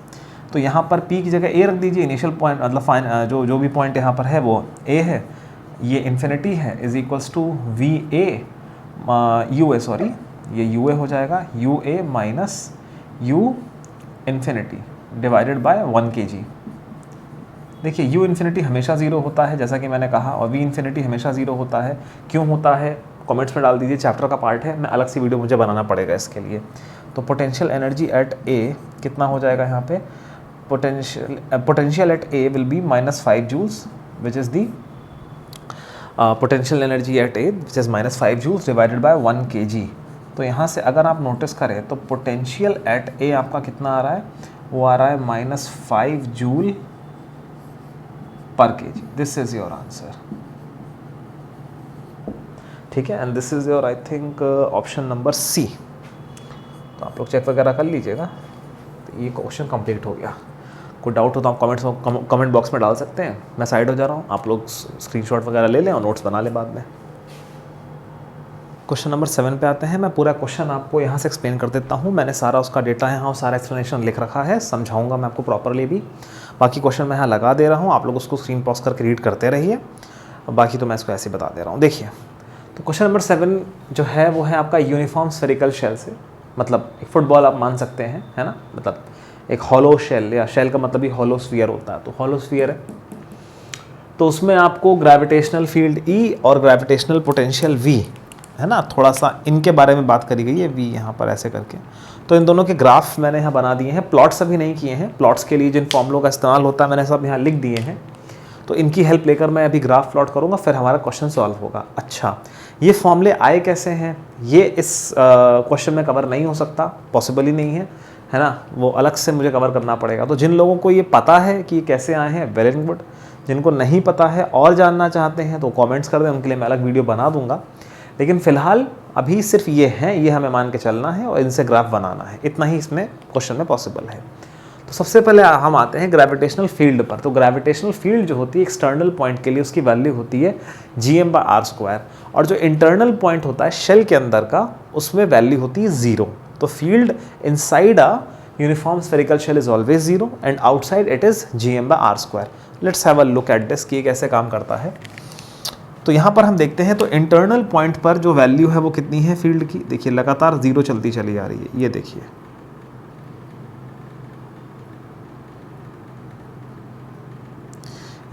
तो यहाँ पर P की जगह A रख दीजिए, इनिशियल पॉइंट मतलब जो भी पॉइंट यहाँ पर है वो A है, ये इन्फिनिटी है, is equals to VA UA, sorry ये UA हो जाएगा, UA minus U infinity divided by 1 kg। देखिए U इन्फिनिटी हमेशा ज़ीरो होता है जैसा कि मैंने कहा, और V इन्फिनिटी हमेशा ज़ीरो होता है। क्यों होता है कमेंट्स में डाल दीजिए, चैप्टर का पार्ट है, मैं अलग सी वीडियो मुझे बनाना पड़ेगा इसके लिए। तो पोटेंशियल एनर्जी एट A कितना हो जाएगा यहाँ पे, potential at A will be -5 joules which is the potential energy at A which is -5 joules divided by 1 kg। तो यहाँ से अगर आप नोटिस करें तो पोटेंशियल एट A आपका कितना आ रहा है, वो आ रहा है -5 जूल पर kg। This is your answer, ठीक है, and this is your I think option number C। तो आप लोग चेक वगैरह कर लीजिएगा। तो ये क्वेश्चन कंप्लीट हो गया। कोई डाउट हो तो आप कमेंट बॉक्स में डाल सकते हैं, मैं साइड हो जा रहा हूँ, आप लोग स्क्रीनशॉट वगैरह ले लें और नोट्स बना लें बाद में। क्वेश्चन नंबर 7 पे आते हैं। मैं पूरा क्वेश्चन आपको यहाँ से एक्सप्लेन कर देता हूँ, मैंने सारा उसका डेटा है, हाँ सारा एक्सप्लेनेशन लिख रखा है, समझाऊंगा मैं आपको प्रॉपरली भी। बाकी क्वेश्चन मैं यहाँ लगा दे रहा हूँ, आप लोग उसको स्क्रीन पॉज करके रीड करते रहिए, बाकी तो मैं इसको ऐसे बता दे रहा हूँ। देखिए, तो क्वेश्चन नंबर 7 जो है वो है आपका यूनिफॉर्म स्फेरिकल शेल से, मतलब एक फुटबॉल आप मान सकते हैं, है ना, मतलब एक हॉलो शेल, या शेल का मतलब ही हॉलो स्फीयर होता है, तो हॉलो स्फीयर है, तो उसमें आपको ग्रेविटेशनल फील्ड E और ग्रेविटेशनल पोटेंशियल V है ना, थोड़ा सा इनके बारे में बात करी गई है, V यहाँ पर ऐसे करके। तो इन दोनों के ग्राफ मैंने यहाँ बना दिए हैं, प्लॉट्स अभी नहीं किए हैं, प्लॉट्स के लिए जिन फॉर्मूलों का इस्तेमाल होता है मैंने सब यहाँ लिख दिए हैं, तो इनकी हेल्प लेकर मैं अभी ग्राफ प्लॉट करूँगा, फिर हमारा क्वेश्चन सॉल्व होगा। अच्छा, ये फॉर्मूले आए कैसे हैं, ये इस क्वेश्चन में कवर नहीं हो सकता, पॉसिबल ही नहीं है ना, वो अलग से मुझे कवर करना पड़ेगा। तो जिन लोगों को ये पता है कि ये कैसे आए हैं, वेरी गुड, जिनको नहीं पता है और जानना चाहते हैं तो कमेंट्स कर दें, उनके लिए मैं अलग वीडियो बना दूंगा। लेकिन फ़िलहाल अभी सिर्फ ये हैं, ये हमें मान के चलना है और इनसे ग्राफ बनाना है, इतना ही इसमें क्वेश्चन में पॉसिबल है। तो सबसे पहले हम आते हैं ग्रेविटेशनल फील्ड पर। तो ग्रेविटेशनल फील्ड जो होती है एक्सटर्नल पॉइंट के लिए, उसकी वैल्यू होती है Gm/r², और जो इंटरनल पॉइंट होता है शेल के अंदर का, उसमें वैल्यू होती है 0। तो field inside a uniform spherical shell is always 0 and outside it is Gm/r²। Let's have a look at this कि कैसे काम करता है। तो यहाँ पर हम देखते हैं, तो इंटरनल पॉइंट पर जो वैल्यू है वो कितनी है फील्ड की, देखिए लगातार 0 चलती चली आ रही है, ये देखिए,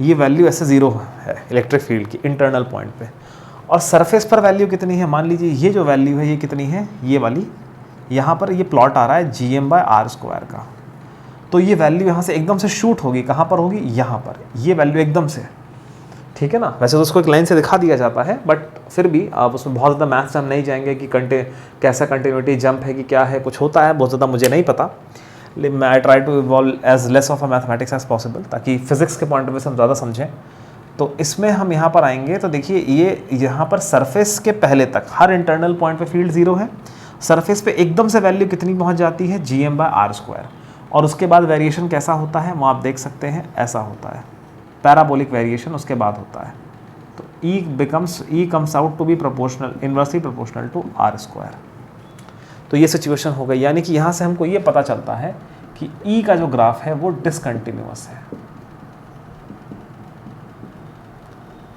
ये वैल्यू ऐसे 0 है इलेक्ट्रिक फील्ड की इंटरनल पॉइंट पे। और सरफेस पर वैल्यू कितनी है, मान लीजिए ये जो वैल्यू है ये कितनी है, ये वाली, यहाँ पर ये प्लॉट आ रहा है Gm/r² का। तो ये वैल्यू यहाँ से एकदम से शूट होगी, कहाँ पर होगी, यहाँ पर, ये वैल्यू एकदम से, ठीक है ना। वैसे तो उसको एक लाइन से दिखा दिया जाता है, बट फिर भी आप उसमें बहुत ज़्यादा मैथ्स हम नहीं जाएंगे कि कैसा कंटिन्यूटी जंप है कि क्या है, कुछ होता है बहुत ज़्यादा मुझे नहीं पता, लेकिन मैं I try to evolve as less of a mathematics as possible, ताकि फिजिक्स के पॉइंट ऑफ व्यू से हम ज़्यादा समझें। तो इसमें हम यहाँ पर आएंगे, तो देखिए ये यहाँ पर सरफेस के पहले तक हर इंटरनल पॉइंट पे फील्ड 0 है, सरफेस पे एकदम से वैल्यू कितनी पहुँच जाती है Gm/r², और उसके बाद वेरिएशन कैसा होता है वो आप देख सकते हैं, ऐसा होता है, पैराबोलिक वेरिएशन उसके बाद होता है। तो E comes out to be proportional, inversely proportional to r²। तो ये सिचुएशन हो गई, यानी कि यहाँ से हमको ये पता चलता है कि E का जो ग्राफ है वो डिसकंटिन्यूअस है।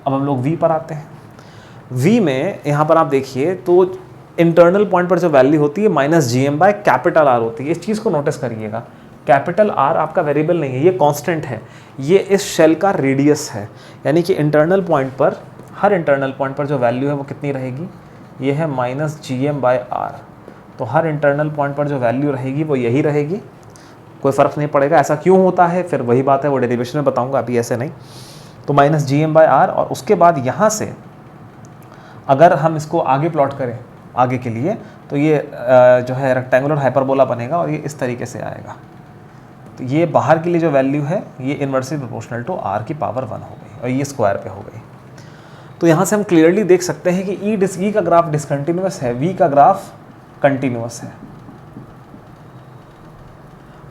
अब हम लोग V पर आते हैं। V में यहाँ पर आप देखिए, तो इंटरनल पॉइंट पर जो वैल्यू होती है -Gm/R होती है। इस चीज़ को नोटिस करिएगा, कैपिटल R आपका वेरिएबल नहीं है, ये कांस्टेंट है, ये इस शेल का रेडियस है, यानी कि इंटरनल पॉइंट पर, हर इंटरनल पॉइंट पर जो वैल्यू है वो कितनी रहेगी, ये है -Gm/R। तो हर इंटरनल पॉइंट पर जो वैल्यू रहेगी वो यही रहेगी, कोई फ़र्क नहीं पड़ेगा। ऐसा क्यों होता है फिर वही बात है, वो डेरिवेशन में बताऊँगा, अभी ऐसे नहीं। तो -Gm/R, और उसके बाद यहाँ से अगर हम इसको आगे प्लॉट करें आगे के लिए, तो ये जो है रेक्टेंगुलर हाइपरबोला बनेगा और ये इस तरीके से आएगा। तो ये बाहर के लिए जो वैल्यू है ये इनवर्सली प्रोपोर्शनल टू r की पावर 1 हो गई, और ये स्क्वायर पे हो गई। तो यहाँ से हम क्लियरली देख सकते हैं कि E का ग्राफ डिसकंटिन्यूअस है, V का ग्राफ कंटिन्यूअस है।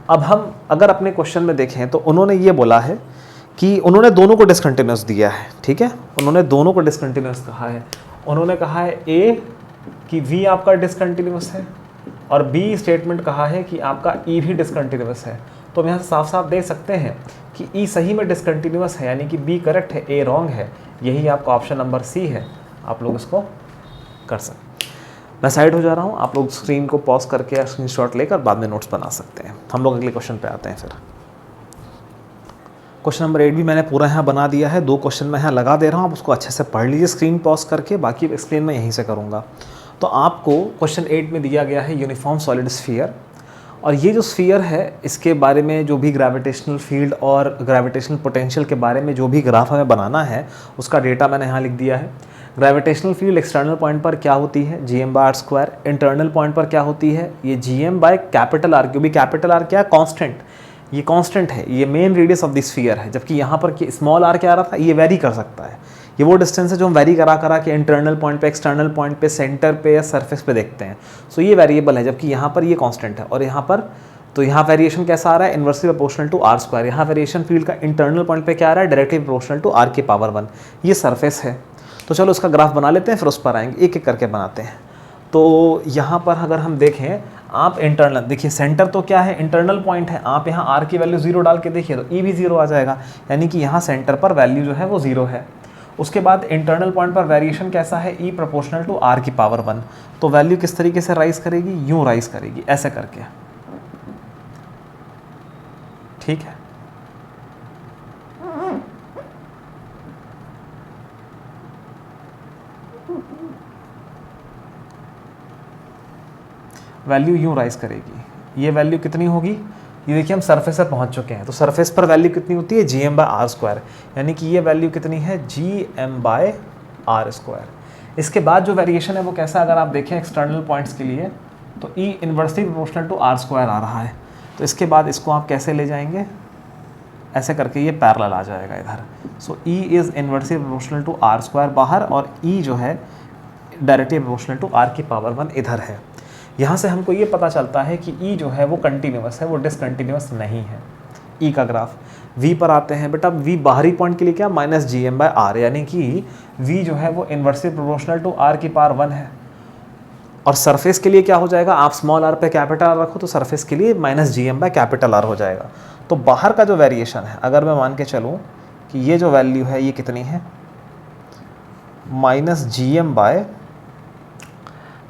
अब हम अगर अपने क्वेश्चन में देखें तो उन्होंने ये बोला है कि उन्होंने दोनों को डिसकंटिन्यूस दिया है, ठीक है, उन्होंने दोनों को डिसकंटिन्यूस कहा है। उन्होंने कहा है ए कि v आपका डिसकंटिन्यूस है और बी स्टेटमेंट कहा है कि आपका e भी डिसकंटिन्यूस है। तो हम यहाँ से साफ साफ देख सकते हैं कि e सही में डिसकंटिन्यूस है, यानी कि b करेक्ट है, a रॉन्ग है। यही आपका ऑप्शन नंबर सी है। आप लोग इसको कर सकते हैं। मैं साइड हो जा रहा हूँ, आप लोग स्क्रीन को पॉज करके या स्क्रीनशॉट लेकर बाद में नोट्स बना सकते हैं। हम लोग अगले क्वेश्चन पे आते हैं। फिर क्वेश्चन नंबर 8 भी मैंने पूरा यहाँ बना दिया है, 2 क्वेश्चन मैं यहाँ लगा दे रहा हूँ, आप उसको अच्छे से पढ़ लीजिए स्क्रीन पॉज करके, बाकी एक्सप्लेन मैं यहीं से करूँगा। तो आपको क्वेश्चन 8 में दिया गया है यूनिफॉर्म सॉलिड स्फीयर, और ये जो स्फीयर है इसके बारे में जो भी ग्रेविटेशनल फील्ड और ग्रेविटेशनल पोटेंशियल के बारे में जो भी ग्राफ हमें बनाना है उसका डेटा मैंने यहाँ लिख दिया है। ग्रेविटेशनल फील्ड एक्सटर्नल पॉइंट पर क्या होती है, gm/r²। इंटरनल पॉइंट पर क्या होती है, ये gm/R, क्योंकि कैपिटल R क्या है, कांस्टेंट, ये कांस्टेंट है, ये main radius of the sphere है। जबकि यहाँ पर स्मॉल r क्या आ रहा था, ये वेरी कर सकता है, ये वो डिस्टेंस है जो हम वेरी करा के इंटरनल पॉइंट पे, एक्सटर्नल पॉइंट पे, सेंटर पे या सरफेस पे देखते हैं। सो ये वेरिएबल है, जबकि यहाँ पर ये कांस्टेंट है। और यहाँ पर तो यहाँ वेरिएशन कैसा आ रहा है, इन्वर्सली प्रोपोर्शनल टू r²। यहाँ वेरिएशन फील्ड का इंटरनल पॉइंट पे क्या आ रहा है, डायरेक्टली प्रोपोर्शनल टू r⁻⁴ ये सरफेस है। तो चलो इसका ग्राफ बना लेते हैं, फिर उस पर आएंगे, एक एक करके बनाते हैं। तो यहाँ पर अगर हम देखें, आप इंटरनल देखिए, सेंटर तो क्या है, इंटरनल पॉइंट है। आप यहाँ r की वैल्यू 0 डाल के देखिए तो e भी 0 आ जाएगा, यानी कि यहाँ सेंटर पर वैल्यू जो है वो 0 है। उसके बाद इंटरनल पॉइंट पर वेरिएशन कैसा है, e प्रोपोर्शनल टू r⁻⁴। तो वैल्यू किस तरीके से राइज करेगी, यूँ राइज करेगी, ऐसे करके, ठीक है। वैल्यू यूँ राइज करेगी। ये वैल्यू कितनी होगी, ये देखिए हम सरफेस पर पहुंच चुके हैं, तो सरफेस पर वैल्यू कितनी होती है, gm/r², यानी कि ये वैल्यू कितनी है, gm/r²। इसके बाद जो वेरिएशन है वो कैसा, अगर आप देखें एक्सटर्नल पॉइंट्स के लिए तो e inversely proportional to r² आ रहा है। तो इसके बाद इसको आप कैसे ले जाएंगे, ऐसे करके ये पैरेलल आ जाएगा इधर। So e is inversely proportional to r² बाहर, और e जो है डायरेक्टली प्रोपोर्शनल टू r⁻⁴ इधर है। यहाँ से हमको ये पता चलता है कि E जो है वो कंटिन्यूस है, वो डिसकंटिन्यूस नहीं है। E का ग्राफ V पर आते हैं बेटा। V बाहरी पॉइंट के लिए क्या, -gm/r, यानी कि V जो है वो इन्वर्सली प्रोपोर्शनल टू r⁻⁴ है। और सरफेस के लिए क्या हो जाएगा, आप स्मॉल r पे कैपिटल R रखो तो सरफेस के लिए -gm/R हो जाएगा। तो बाहर का जो वेरिएशन है, अगर मैं मान के चलूँ कि ये जो वैल्यू है ये कितनी है,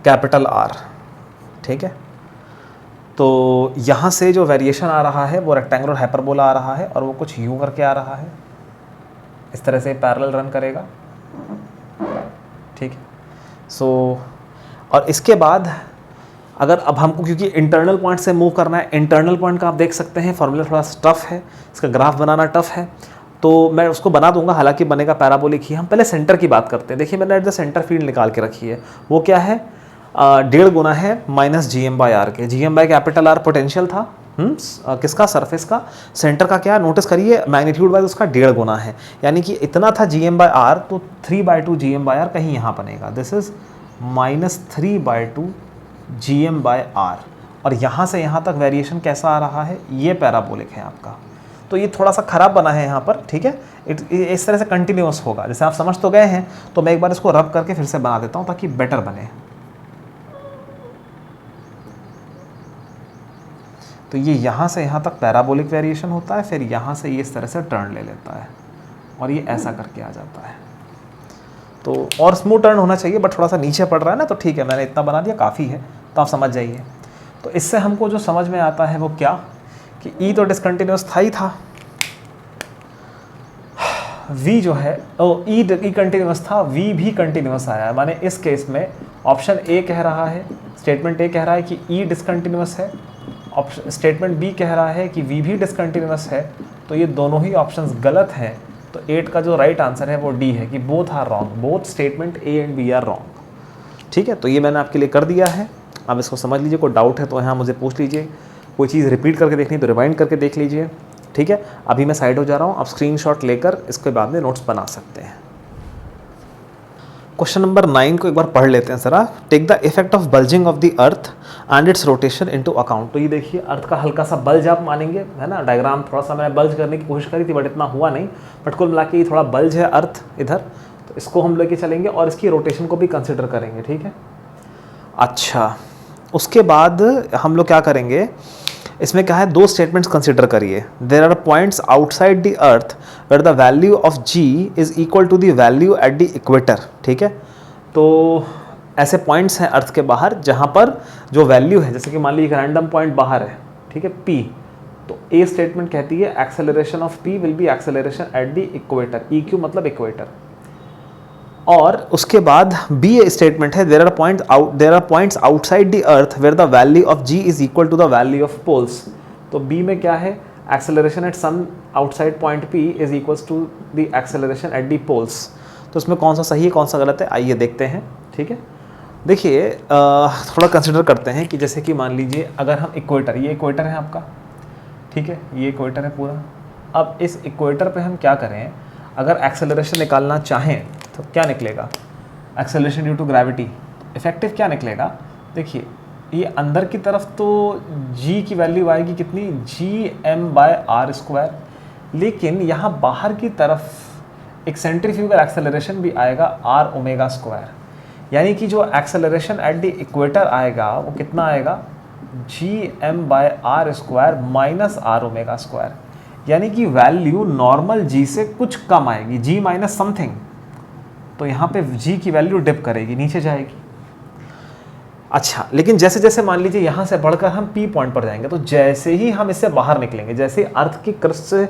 -gm/R, ठीक है। तो यहाँ से जो वेरिएशन आ रहा है वो रेक्टेंगुलर हाइपरबोला आ रहा है, और वो कुछ यूँ करके आ रहा है, इस तरह से पैरेलल रन करेगा, ठीक है। सो और इसके बाद अगर अब हमको, क्योंकि इंटरनल पॉइंट से मूव करना है, इंटरनल पॉइंट का आप देख सकते हैं फॉर्मूला थोड़ा टफ है, इसका ग्राफ बनाना टफ है, तो मैं उसको बना दूंगा, हालांकि बनेगा पैराबोलिक ही। हम पहले सेंटर की बात करते हैं। देखिए मैंने एट द सेंटर फील्ड निकाल के रखी है, वो क्या है, 1.5 गुना है -gm/r के। gm/R पोटेंशियल था किसका, सरफेस का। सेंटर का क्या, नोटिस करिए मैग्नीट्यूड वाइज उसका 1.5 गुना है, यानी कि इतना था gm/r, तो 3/2 gm/r कहीं यहाँ बनेगा। दिस इज -3/2 gm/r, और यहाँ से यहाँ तक वेरिएशन कैसा आ रहा है, ये पैराबोलिक है आपका। तो ये थोड़ा सा खराब बना है यहाँ पर, ठीक है। इस तरह से कंटिन्यूस होगा, जैसे आप समझ तो गए हैं, तो मैं एक बार इसको रब करके फिर से बना देता हूँ ताकि बेटर बने। तो ये यहाँ से यहाँ तक पैराबोलिक वेरिएशन होता है, फिर यहाँ से ये इस तरह से टर्न ले लेता है, और ये ऐसा करके आ जाता है। तो और स्मूथ टर्न होना चाहिए, बट थोड़ा सा नीचे पड़ रहा है ना, तो ठीक है, मैंने इतना बना दिया, काफ़ी है, तो आप समझ जाइए। तो इससे हमको जो समझ में आता है वो क्या, कि E तो डिसकंटिन्यूस था ही था, V जो है E कंटिन्यूस था, V भी कंटिन्यूस आया है। माने इस केस में ऑप्शन ए कह रहा है, स्टेटमेंट ए कह रहा है कि E डिसकंटिन्यूस है, स्टेटमेंट बी कह रहा है कि V भी डिसकंटिन्यूस है। तो ये दोनों ही ऑप्शंस गलत हैं। तो 8 का जो राइट आंसर है वो डी है, कि both are wrong, both statement A and B are wrong. ठीक है, तो ये मैंने आपके लिए कर दिया है, अब इसको समझ लीजिए। कोई डाउट है तो यहाँ मुझे पूछ लीजिए, कोई चीज़ रिपीट करके देखनी तो रिवाइंड करके देख लीजिए। ठीक है, अभी मैं साइड हो जा रहा हूँ, आप स्क्रीनशॉट लेकर इसके बाद में नोट्स बना सकते हैं। क्वेश्चन नंबर 9 को एक बार पढ़ लेते हैं ज़रा। Take the effect of bulging of the earth and its rotation into account. तो ये देखिए अर्थ का हल्का सा बल्ज आप मानेंगे, है ना। डायग्राम थोड़ा सा मैंने बल्ज करने की कोशिश करी थी बट इतना हुआ नहीं, बट कुल मिला के ये थोड़ा बल्ज है अर्थ इधर, तो इसको हम लेके चलेंगे और इसकी रोटेशन को भी कंसिडर करेंगे, ठीक है। अच्छा, उसके बाद हम लोग क्या करेंगे, इसमें क्या है, दो स्टेटमेंट्स कंसिडर करिए। There are points outside the earth where the value of g is equal to the value at the equator, ठीक है। तो ऐसे पॉइंट्स हैं अर्थ के बाहर जहाँ पर जो वैल्यू है, जैसे कि मान लीजिए एक रैंडम पॉइंट बाहर है, ठीक है, पी, तो ए स्टेटमेंट कहती है acceleration of P will be acceleration at the equator, E Q मतलब इक्वेटर। और उसके बाद बी स्टेटमेंट है there are points outside the earth where the value of g is equal to the value of poles. तो B में क्या है, acceleration at some outside point P is equals to the acceleration at the poles. तो इसमें कौन सा सही है कौन सा गलत है, आइए देखते हैं, ठीक है। देखिए थोड़ा कंसिडर करते हैं कि जैसे कि मान लीजिए अगर हम इक्वेटर, ये इक्वेटर है आपका, ठीक है, ये इक्वेटर है पूरा। अब इस इक्वेटर पे हम क्या करें, अगर एक्सेलरेशन निकालना चाहें तो क्या निकलेगा, acceleration due to gravity, effective क्या निकलेगा। देखिए ये अंदर की तरफ तो g की वैल्यू आएगी कितनी, gm/r², लेकिन यहाँ बाहर की तरफ एक सेंट्रीफ्यूगल एक्सेलरेशन भी आएगा r⍵², यानी कि जो एक्सेलरेशन एट द इक्वेटर आएगा वो कितना आएगा, gm/r² माइनस r⍵², यानी कि वैल्यू नॉर्मल g से कुछ कम आएगी, g माइनस समथिंग। तो यहाँ पे g की वैल्यू डिप करेगी, नीचे जाएगी। अच्छा, लेकिन जैसे जैसे मान लीजिए यहाँ से बढ़कर हम P पॉइंट पर जाएंगे, तो जैसे ही हम इससे बाहर निकलेंगे, जैसे अर्थ की क्रस्ट से,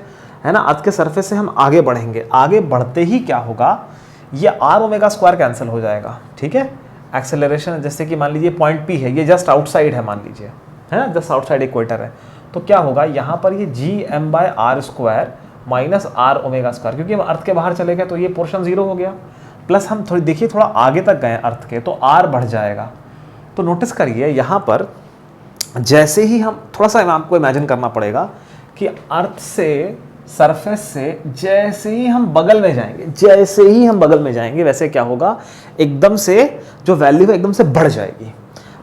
है ना, अर्थ के सरफेस से हम आगे बढ़ेंगे, आगे बढ़ते ही क्या होगा, ये r⍵² कैंसिल हो जाएगा, ठीक है। एक्सेलरेशन जैसे कि मान लीजिए पॉइंट P है, ये जस्ट आउटसाइड है मान लीजिए, है ना, जस्ट आउटसाइड इक्वेटर है, तो क्या होगा यहाँ पर ये gm/r² माइनस r⍵², क्योंकि हम अर्थ के बाहर चले गए तो ये पोर्शन 0 हो गया, प्लस हम थोड़ी देखिए थोड़ा आगे तक गए अर्थ के, तो r बढ़ जाएगा। तो नोटिस करिए यहाँ पर जैसे ही हम थोड़ा सा आपको इमेजिन करना पड़ेगा कि अर्थ से सरफेस से जैसे ही हम बगल में जाएंगे, जैसे ही हम बगल में जाएंगे वैसे क्या होगा, एकदम से जो वैल्यू है एकदम से बढ़ जाएगी,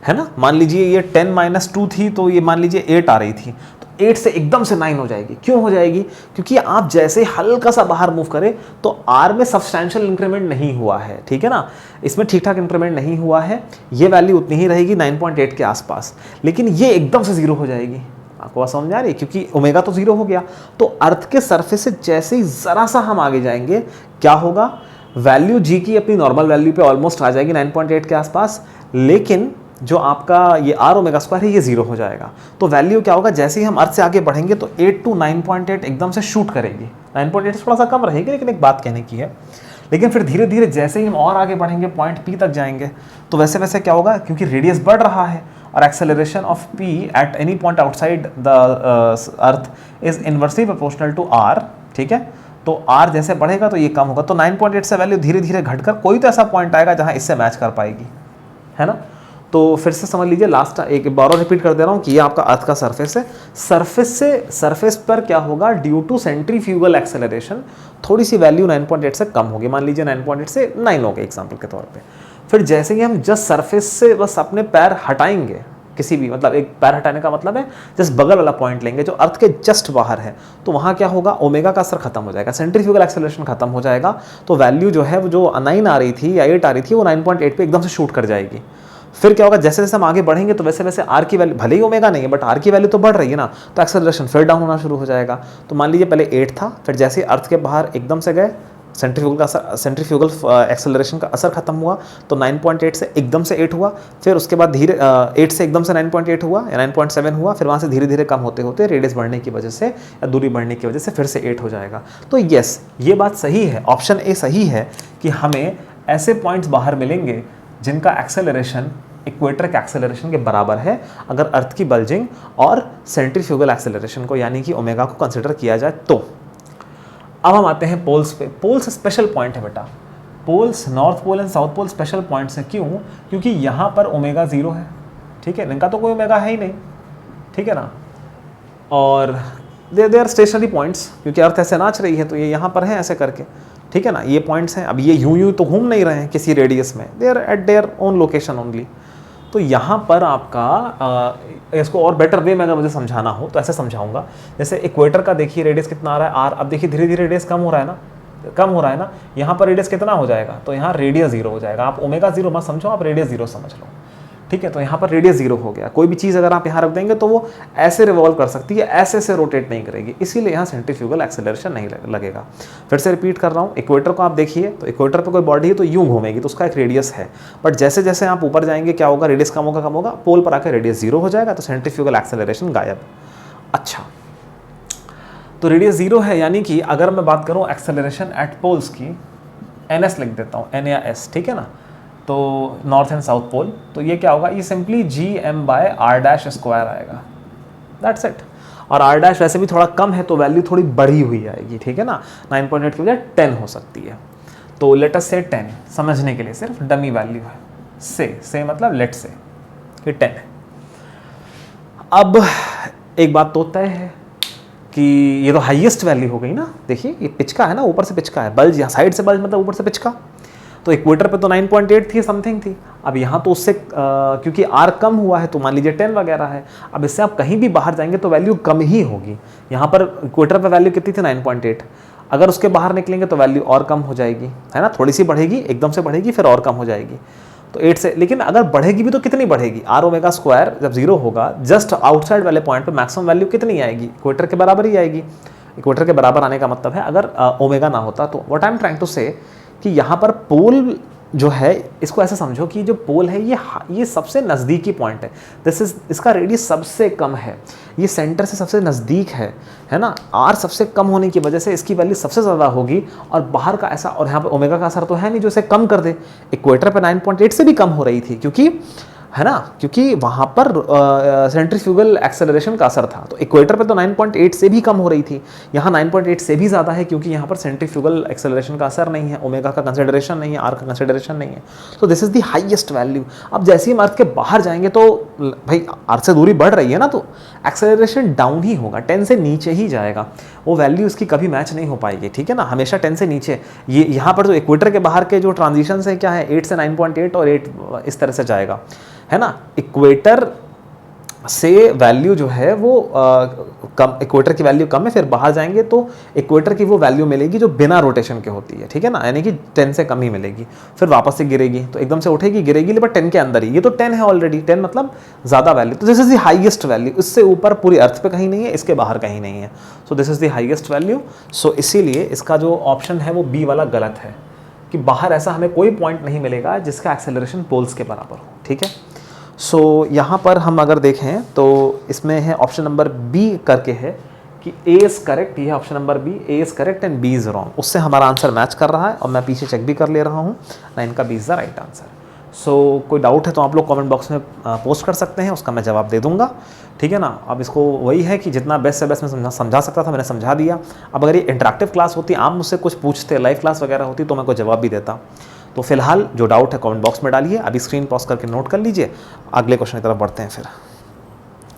है ना। मान लीजिए ये 10-2 थी, तो ये मान लीजिए 8 आ रही थी, तो 8 से एकदम से 9 हो जाएगी। क्यों हो जाएगी, क्योंकि आप जैसे हल्का सा बाहर मूव करें तो R में सब्सटैंशियल इंक्रीमेंट नहीं हुआ है, ठीक है ना, इसमें ठीक ठाक इंक्रीमेंट नहीं हुआ है, ये वैल्यू उतनी ही रहेगी 9.8 के आसपास, लेकिन ये एकदम से 0 हो जाएगी। आपको बात समझ आ रही है, क्योंकि ओमेगा तो 0 हो गया। तो अर्थ के सरफेस से जैसे ही ज़रा सा हम आगे जाएंगे क्या होगा, वैल्यू जी की अपनी नॉर्मल वैल्यू पे ऑलमोस्ट आ जाएगी 9.8 के आसपास, लेकिन जो आपका ये r⍵² है ये 0 हो जाएगा। तो वैल्यू क्या होगा, जैसे ही हम अर्थ से आगे बढ़ेंगे तो 8 to 9.8 एकदम से शूट करेगी, 9.8 से थोड़ा सा कम रहेगी, लेकिन एक बात कहने की है। लेकिन फिर धीरे धीरे जैसे ही हम और आगे बढ़ेंगे पॉइंट P तक जाएंगे, तो वैसे वैसे क्या होगा, क्योंकि रेडियस बढ़ रहा है और acceleration of P at any point outside the earth is inversely proportional to r, ठीक है। तो r जैसे बढ़ेगा तो ये कम होगा, तो 9.8 से वैल्यू धीरे धीरे घटकर कोई तो ऐसा पॉइंट आएगा जहाँ इससे मैच कर पाएगी, है ना। तो फिर से समझ लीजिए, लास्ट एक बार और रिपीट कर दे रहा हूँ कि ये आपका अर्थ का सरफेस है, सरफेस पर क्या होगा, ड्यू टू सेंट्रीफ्यूगल एक्सेलरेशन थोड़ी सी वैल्यू 9.8 से कम होगी, मान लीजिए 9.8 से 9 हो गए एग्जाम्पल के तौर पे। फिर जैसे ही हम जस्ट सरफेस से बस अपने पैर हटाएंगे, किसी भी मतलब एक पैर हटाने का मतलब है जस्ट बगल वाला पॉइंट लेंगे जो अर्थ के जस्ट बाहर है, तो वहाँ क्या होगा, ओमेगा का असर खत्म हो जाएगा, सेंट्रीफ्यूगल एक्सेलरेशन खत्म हो जाएगा, तो वैल्यू जो है वो जो 9 आ रही थी या 8 आ रही थी वो 9.8 पे एकदम से शूट कर जाएगी। फिर क्या होगा, जैसे जैसे हम आगे बढ़ेंगे तो वैसे वैसे r की वैल्यू, भले ही ओमेगा नहीं है बट r की वैल्यू तो बढ़ रही है ना, तो एक्सेलरेशन फिर डाउन होना शुरू हो जाएगा। तो मान लीजिए पहले 8 था, फिर जैसे ही अर्थ के बाहर एकदम से गए, सेंट्रीफ्यूगल एक्सेलरेशन का असर खत्म हुआ, तो 9.8 से एकदम से 8 हुआ, फिर उसके बाद धीरे 8 से एकदम से 9.8 हुआ या 9.7 हुआ, फिर वहाँ से धीरे धीरे कम होते होते रेडियस बढ़ने की वजह से या दूरी बढ़ने की वजह से फिर से 8 हो जाएगा। तो यस, ये बात सही है, ऑप्शन ए सही है कि हमें ऐसे पॉइंट्स बाहर मिलेंगे जिनका एक्सेलरेशन इक्वेटर के एक्सेलरेशन के बराबर है, अगर अर्थ की बल्जिंग और सेंट्रीफ्यूगल एक्सेलरेशन को यानी कि ओमेगा को कंसिडर किया जाए तो। अब हम आते हैं पोल्स पे। पोल्स स्पेशल पॉइंट है बेटा, poles north pole and south pole special points हैं। क्यों? क्योंकि यहाँ पर ओमेगा 0 है, ठीक है, इनका तो कोई ओमेगा है ही नहीं, ठीक है ना। और दे आर स्टेशनरी पॉइंट्स, क्योंकि अर्थ ऐसे नाच रही है तो ये यहाँ पर है ऐसे करके, ठीक है ना, ये पॉइंट्स हैं। अब ये यूं तो घूम नहीं रहे हैं किसी रेडियस में, they are at their own location only. तो यहाँ पर आपका इसको और बेटर वे में अगर मुझे समझाना हो तो ऐसे समझाऊंगा, जैसे इक्वेटर का देखिए रेडियस कितना आ रहा है आर, अब देखिए धीरे धीरे रेडियस कम हो रहा है ना, यहाँ पर रेडियस कितना हो जाएगा, तो यहाँ रेडियस 0 हो जाएगा। आप ओमेगा 0 मत समझो, आप रेडियस 0 समझ लो, ठीक है। तो यहाँ पर रेडियस 0 हो गया। कोई भी चीज़ अगर आप यहाँ रख देंगे तो वो ऐसे रिवॉल्व कर सकती है, ऐसे से रोटेट नहीं करेगी, इसीलिए यहाँ सेंट्रीफ्यूगल एक्सेलरेशन नहीं लगेगा। फिर से रिपीट कर रहा हूँ, इक्वेटर को आप देखिए तो इक्वेटर पर कोई बॉडी है तो यूं घूमेगी, तो उसका एक रेडियस है, बट जैसे जैसे आप ऊपर जाएंगे क्या होगा, रेडियस कम होगा, पोल पर आकर रेडियस 0 हो जाएगा, तो सेंट्रीफ्यूगल एक्सेलरेशन गायब। अच्छा, तो रेडियस 0 है, यानी कि अगर मैं बात करूँ एक्सेलरेशन एट पोल्स की, NS लिख देता हूँ, N या S, ठीक है ना, तो नॉर्थ एंड साउथ पोल, तो ये क्या होगा, ये सिंपली Gm/r' आएगा, दैट्स इट। और r' वैसे भी थोड़ा कम है तो वैल्यू थोड़ी बढ़ी हुई आएगी, ठीक है ना, 9.8 की बजाय 10 हो सकती है। तो लेट अस से 10, समझने के लिए सिर्फ डमी वैल्यू है, से मतलब लेट से कि 10 है। अब एक बात तो तय है कि ये तो हाईएस्ट वैल्यू हो गई ना, देखिए ये पिचका है ना, ऊपर से पिचका है, बल्ज यहाँ साइड से बल्ज मतलब ऊपर से पिचका, तो इक्वेटर पे तो 9.8 थी, समथिंग थी। अब यहाँ तो उससे क्योंकि R कम हुआ है तो मान लीजिए 10 वगैरह है। अब इससे आप कहीं भी बाहर जाएंगे तो वैल्यू कम ही होगी। यहाँ पर इक्वेटर पे वैल्यू कितनी थी, 9.8, अगर उसके बाहर निकलेंगे तो वैल्यू और कम हो जाएगी, है ना, थोड़ी सी बढ़ेगी, एकदम से बढ़ेगी फिर और कम हो जाएगी, तो 8 से। लेकिन अगर बढ़ेगी भी तो कितनी बढ़ेगी, r⍵² जब 0 होगा, जस्ट आउटसाइड वाले पॉइंट पे मैक्सिमम वैल्यू कितनी आएगी, इक्वेटर के बराबर ही आएगी। इक्वेटर के बराबर आने का मतलब है अगर ओमेगा ना होता तो। What I am trying to say कि यहाँ पर पोल जो है, इसको ऐसे समझो कि जो पोल है ये सबसे नज़दीकी पॉइंट है, इसका रेडियस सबसे कम है, ये सेंटर से सबसे नज़दीक है ना। R सबसे कम होने की वजह से इसकी वैल्यू सबसे ज़्यादा होगी, और बाहर का ऐसा, और यहाँ पे ओमेगा का असर तो है नहीं जो इसे कम कर दे। इक्वेटर पे 9.8 से भी कम हो रही थी, क्योंकि है ना, क्योंकि वहाँ पर सेंट्रीफ्यूगल एक्सेलरेशन का असर था, तो इक्वेटर पे तो 9.8 से भी कम हो रही थी, यहाँ 9.8 से भी ज़्यादा है, क्योंकि यहाँ पर सेंट्रीफ्यूगल एक्सेलरेशन का असर नहीं है, ओमेगा का कंसिडरेशन नहीं है, R का कंसिडरेशन नहीं है, तो this is the highest value. अब जैसे ही हम अर्थ के बाहर जाएंगे तो भाई अर्थ से दूरी बढ़ रही है ना, तो एक्सेलरेशन डाउन ही होगा, 10 से नीचे ही जाएगा, वो वैल्यू इसकी कभी मैच नहीं हो पाएगी, ठीक है ना, हमेशा 10 से नीचे। ये यहाँ पर तो इक्वेटर के बाहर के जो ट्रांजिशन है क्या है, 8 से 9.8 और 8 इस तरह से जाएगा, है ना। इक्वेटर से वैल्यू जो है वो कम, इक्वेटर की वैल्यू कम है, फिर बाहर जाएंगे तो इक्वेटर की वो वैल्यू मिलेगी जो बिना रोटेशन के होती है, ठीक है ना, यानी कि 10 से कम ही मिलेगी, फिर वापस से गिरेगी, तो एकदम से उठेगी गिरेगी, लेकिन 10 के अंदर ही, ये तो 10 है ऑलरेडी, 10 मतलब ज़्यादा वैल्यू, तो this is the highest value, इससे ऊपर पूरी अर्थ पे कहीं नहीं है, इसके बाहर कहीं नहीं है, so this is the highest value. So इसीलिए इसका जो ऑप्शन है वो बी वाला गलत है, कि बाहर ऐसा हमें कोई पॉइंट नहीं मिलेगा जिसका एक्सेलरेशन पोल्स के बराबर हो, ठीक है। सो यहाँ पर हम अगर देखें तो इसमें है ऑप्शन नंबर बी करके है कि ए इज़ करेक्ट, ये है option number B, A is correct and B is wrong, उससे हमारा आंसर मैच कर रहा है, और मैं पीछे चेक भी कर ले रहा हूँ, 9 का B is the right answer. So कोई डाउट है तो आप लोग कमेंट बॉक्स में पोस्ट कर सकते हैं, उसका मैं जवाब दे दूंगा, ठीक है ना। अब इसको वही है कि जितना बेस्ट से बेस्ट मैं समझा सकता था मैंने समझा दिया। अब अगर ये इंटरेक्टिव क्लास होती, आप मुझसे कुछ पूछते, लाइव क्लास वगैरह होती, तो मैं कोई जवाब भी देता। तो फिलहाल जो डाउट है कमेंट बॉक्स में डालिए, अभी स्क्रीन पॉज करके नोट कर लीजिए, अगले क्वेश्चन की तरफ बढ़ते हैं। फिर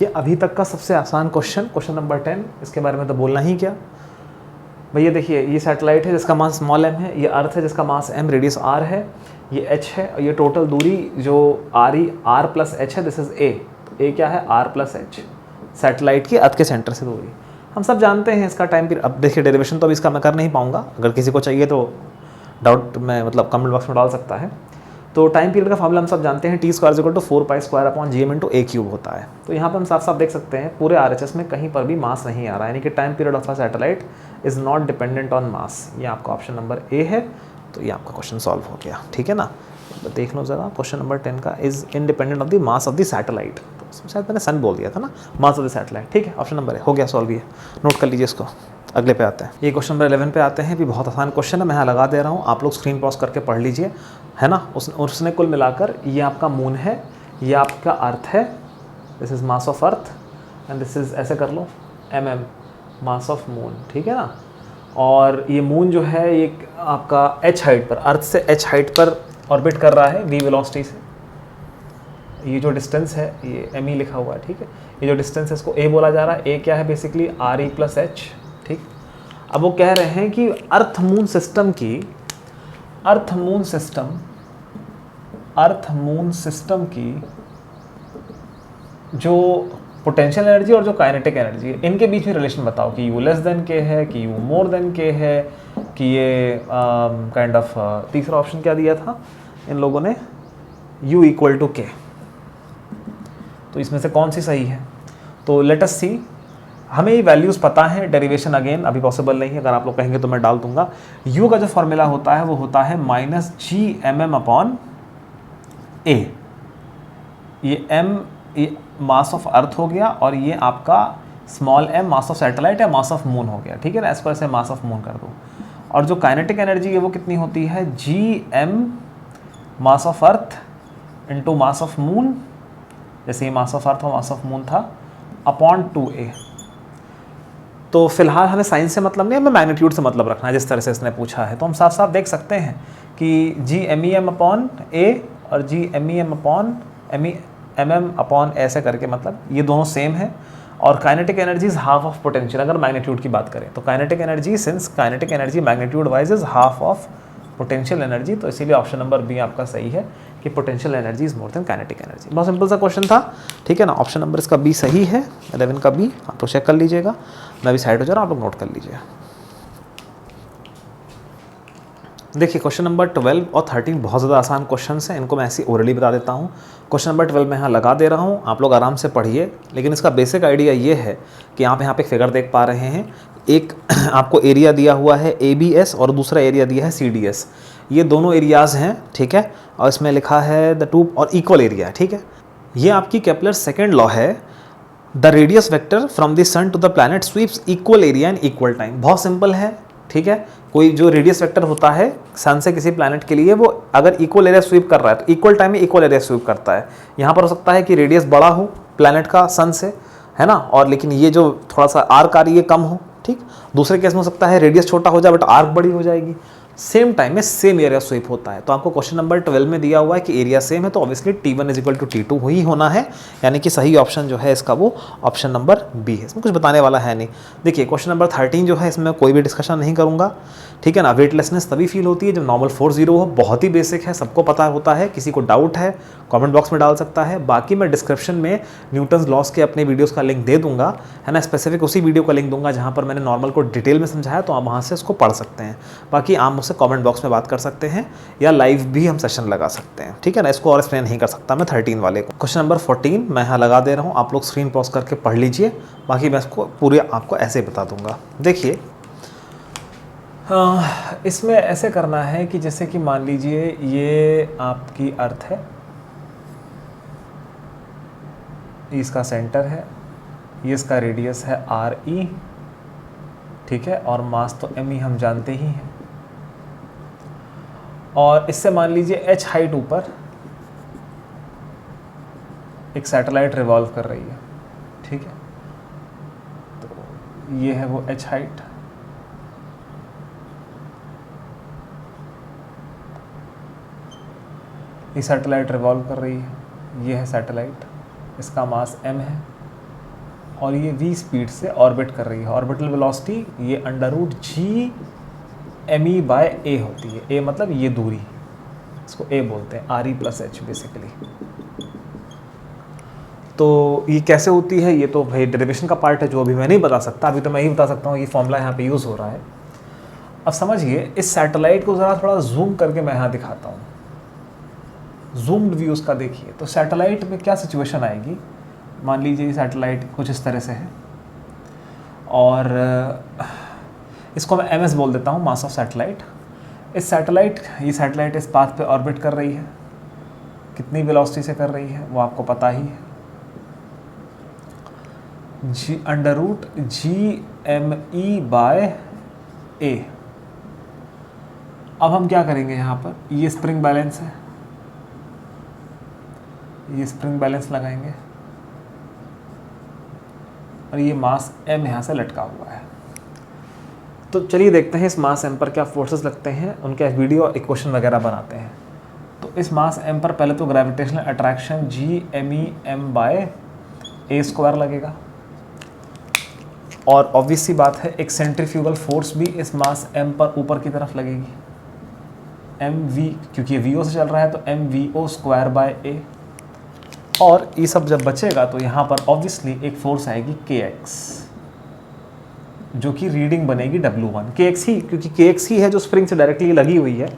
ये अभी तक का सबसे आसान क्वेश्चन नंबर 10, इसके बारे में तो बोलना ही क्या भैया। देखिए ये सैटेलाइट है जिसका मास स्मॉल m है, ये अर्थ है जिसका मास m, रेडियस r है, ये h है, और ये टोटल दूरी जो r प्लस h है, दिस इज a। तो a क्या है, r प्लस h, सैटेलाइट की अर्थ के सेंटर से दूरी हम सब जानते हैं। इसका टाइम पीरियड, अब देखिए डेरिवेशन तो अभी इसका मैं कर नहीं पाऊंगा, अगर किसी को चाहिए तो डाउट में मतलब कमेंट बॉक्स में डाल सकता है। तो टाइम पीरियड का फॉर्मूला हम सब जानते हैं, t² = 4π² होता है। तो यहाँ पर हम साफ साफ देख सकते हैं पूरे RHS में कहीं पर भी मास नहीं आ रहा है, यानी कि time period of a satellite is not dependent on मास। ये आपका ऑप्शन नंबर ए है, तो ये आपका क्वेश्चन सॉल्व हो गया, ठीक है ना। तो देख लो ज़रा, क्वेश्चन नंबर 10 का is independent of the mass of the satellite, तो शायद मैंने सन बोल दिया था ना, मास ऑफ द सैटेलाइट, ठीक है, ऑप्शन नंबर ए हो गया सॉल्व। ये नोट कर लीजिए इसको। अगले पे आते हैं, ये क्वेश्चन नंबर 11 पे आते हैं। भी बहुत आसान क्वेश्चन है, मैं यहाँ लगा दे रहा हूँ, आप लोग स्क्रीन पॉज करके पढ़ लीजिए, है ना। उसने कुल मिलाकर, ये आपका मून है, ये आपका अर्थ है, this is mass of earth and this is, ऐसे कर लो, mm मास ऑफ मून, ठीक है ना। और ये मून जो है ये आपका h हाइट पर, अर्थ से h हाइट पर ऑर्बिट कर रहा है v वेलोसिटी से, ये जो डिस्टेंस है ये एम ई लिखा हुआ है, ठीक है। ये जो डिस्टेंस है इसको ए बोला जा रहा है। ए क्या है basically are E plus H, ठीक। अब वो कह रहे हैं कि अर्थ मून सिस्टम की जो पोटेंशियल एनर्जी और जो काइनेटिक एनर्जी है इनके बीच में रिलेशन बताओ कि यू लेस देन के है कि यू मोर देन के है कि ये काइंड ऑफ तीसरा ऑप्शन क्या दिया था इन लोगों ने, u इक्वल टू के। तो इसमें से कौन सी सही है? तो लेट अस सी। हमें ये वैल्यूज़ पता है, डेरिवेशन अगेन अभी पॉसिबल नहीं है, अगर आप लोग कहेंगे तो मैं डाल दूंगा। u का जो फॉर्मूला होता है वो होता है -gmm/a। ये m ये मास ऑफ अर्थ हो गया और ये आपका small m mass of satellite या मास ऑफ मून हो गया, ठीक है ना। इसको ऐसे मास ऑफ मून कर दो। और जो काइनेटिक एनर्जी है वो कितनी होती है, gm mass of earth into mass of moon, जैसे ये मास ऑफ अर्थ और मास ऑफ मून था, अपॉन 2a। तो फिलहाल हमें साइंस से मतलब नहीं, हमें मैग्नीट्यूड से मतलब रखना है जिस तरह से इसने पूछा है। तो हम साफ साफ देख सकते हैं कि gmem/a और gmem/mm ऐसे करके मतलब ये दोनों सेम है। और kinetic energy is half of potential, अगर मैग्नीट्यूड की बात करें तो kinetic energy, since kinetic energy magnitude wise is half of potential energy, तो इसीलिए ऑप्शन नंबर बी आपका सही है कि potential energy is more than kinetic energy. बहुत सिंपल सा क्वेश्चन था, ठीक है ना। ऑप्शन नंबर इसका बी सही है, 11 का बी। आप लोग चेक कर लीजिएगा, मैं भी साइड हो जा रहा हूँ, आप लोग नोट कर लीजिए। देखिए क्वेश्चन नंबर 12 और 13 बहुत ज़्यादा आसान क्वेश्चन हैं, इनको मैं ऐसी ओरली बता देता हूँ। क्वेश्चन नंबर 12 मैं यहाँ लगा दे रहा हूँ, आप लोग आराम से पढ़िए। लेकिन इसका बेसिक आइडिया ये है कि आप यहाँ पे फिगर देख पा रहे हैं, एक आपको एरिया दिया हुआ है ABS और दूसरा एरिया दिया है CDS। ये दोनों एरियाज़ हैं, ठीक है। और इसमें लिखा है द टू और इक्वल एरिया, ठीक है। ये आपकी केपलर सेकेंड लॉ है, the radius vector from the sun to the planet sweeps equal area in equal time. बहुत सिंपल है, ठीक है। कोई जो रेडियस वेक्टर होता है सन से किसी प्लैनेट के लिए, वो अगर इक्वल एरिया स्वीप कर रहा है तो इक्वल टाइम में इक्वल एरिया स्वीप करता है। यहाँ पर हो सकता है कि रेडियस बड़ा हो प्लैनेट का सन से, है ना, और लेकिन ये जो थोड़ा सा आर्क आ रही है कम हो, ठीक। दूसरे केस में हो सकता है रेडियस छोटा हो जाए बट आर्क बड़ी हो जाएगी। सेम टाइम में सेम एरिया स्वीप होता है। तो आपको क्वेश्चन नंबर 12 में दिया हुआ है कि एरिया सेम है, तो obviously T1 is equal to T2 ही होना है, यानी कि सही ऑप्शन जो है इसका वो ऑप्शन नंबर बी है। इसमें कुछ बताने वाला है नहीं। देखिए क्वेश्चन नंबर 13 जो है इसमें कोई भी डिस्कशन नहीं करूँगा, ठीक है ना। वेटलेसनेस तभी फील होती है जब नॉर्मल फोर्स 0 हो, बहुत ही बेसिक है, सबको पता होता है। किसी को डाउट है कमेंट बॉक्स में डाल सकता है। बाकी मैं डिस्क्रिप्शन में न्यूटन्स लॉस के अपने वीडियोस का लिंक दे दूंगा, है ना। स्पेसिफिक उसी वीडियो का लिंक दूंगा जहां पर मैंने नॉर्मल को डिटेल में समझाया, तो आप वहां से उसको पढ़ सकते हैं। बाकी आप मुझसे कमेंट बॉक्स में बात कर सकते हैं या लाइव भी हम सेशन लगा सकते हैं, ठीक है ना। इसको और एक्सप्लेन नहीं कर सकता मैं 13 वाले को। क्वेश्चन नंबर 14 मैं यहाँ लगा दे रहा हूँ, आप लोग स्क्रीन पॉज करके पढ़ लीजिए। बाकी मैं इसको पूरे आपको ऐसे बता दूंगा। देखिए इसमें ऐसे करना है कि जैसे कि मान लीजिए ये आपकी अर्थ है, इसका सेंटर है, ये इसका रेडियस है RE, ठीक है, और मास तो ME हम जानते ही हैं। और इससे मान लीजिए h हाइट ऊपर एक सैटेलाइट रिवॉल्व कर रही है, ठीक है। तो ये है वो h हाइट, ये सैटेलाइट रिवॉल्व कर रही है, ये है सैटेलाइट, इसका मास m है और ये v स्पीड से ऑर्बिट कर रही है। ऑर्बिटल वेलोसिटी ये √g_me/a होती है। a मतलब ये दूरी, इसको a बोलते हैं, RE + h बेसिकली। तो ये कैसे होती है, ये तो भाई डेरिवेशन का पार्ट है जो अभी मैं नहीं बता सकता। अभी तो मैं ही बता सकता हूँ, ये फॉर्मूला यहाँ पे यूज़ हो रहा है। अब समझिए, इस सैटेलाइट को ज़रा थोड़ा जूम करके मैं यहाँ दिखाता हूँ। जूम्ड व्यू उसका देखिए, तो सैटेलाइट में क्या सिचुएशन आएगी। मान लीजिए सैटेलाइट कुछ इस तरह से है और इसको मैं MS बोल देता हूँ, मास ऑफ सैटेलाइट। ये सैटेलाइट इस पाथ पे ऑर्बिट कर रही है, कितनी वेलोसिटी से कर रही है वो आपको पता ही है, √g_me/a। अब हम क्या करेंगे, यहाँ पर ये स्प्रिंग बैलेंस है, ये स्प्रिंग बैलेंस लगाएंगे और ये मास m यहाँ से लटका हुआ है। तो चलिए देखते हैं इस मास m पर क्या फोर्सेस लगते हैं, उनके वीडियो इक्वेशन वगैरह बनाते हैं। तो इस मास m पर पहले तो ग्रेविटेशनल अट्रैक्शन G_me_m/a² लगेगा, और ऑब्वियस सी बात है एक सेंट्रीफ्यूगल फोर्स भी इस मास m पर ऊपर की तरफ लगेगी, mv, क्योंकि ये vo से चल रहा है तो mvo²/a। और ये सब जब बचेगा तो यहाँ पर ऑब्वियसली एक फोर्स आएगी kx, जो कि रीडिंग बनेगी W1। kx ही, क्योंकि kx ही है जो स्प्रिंग से डायरेक्टली लगी हुई है,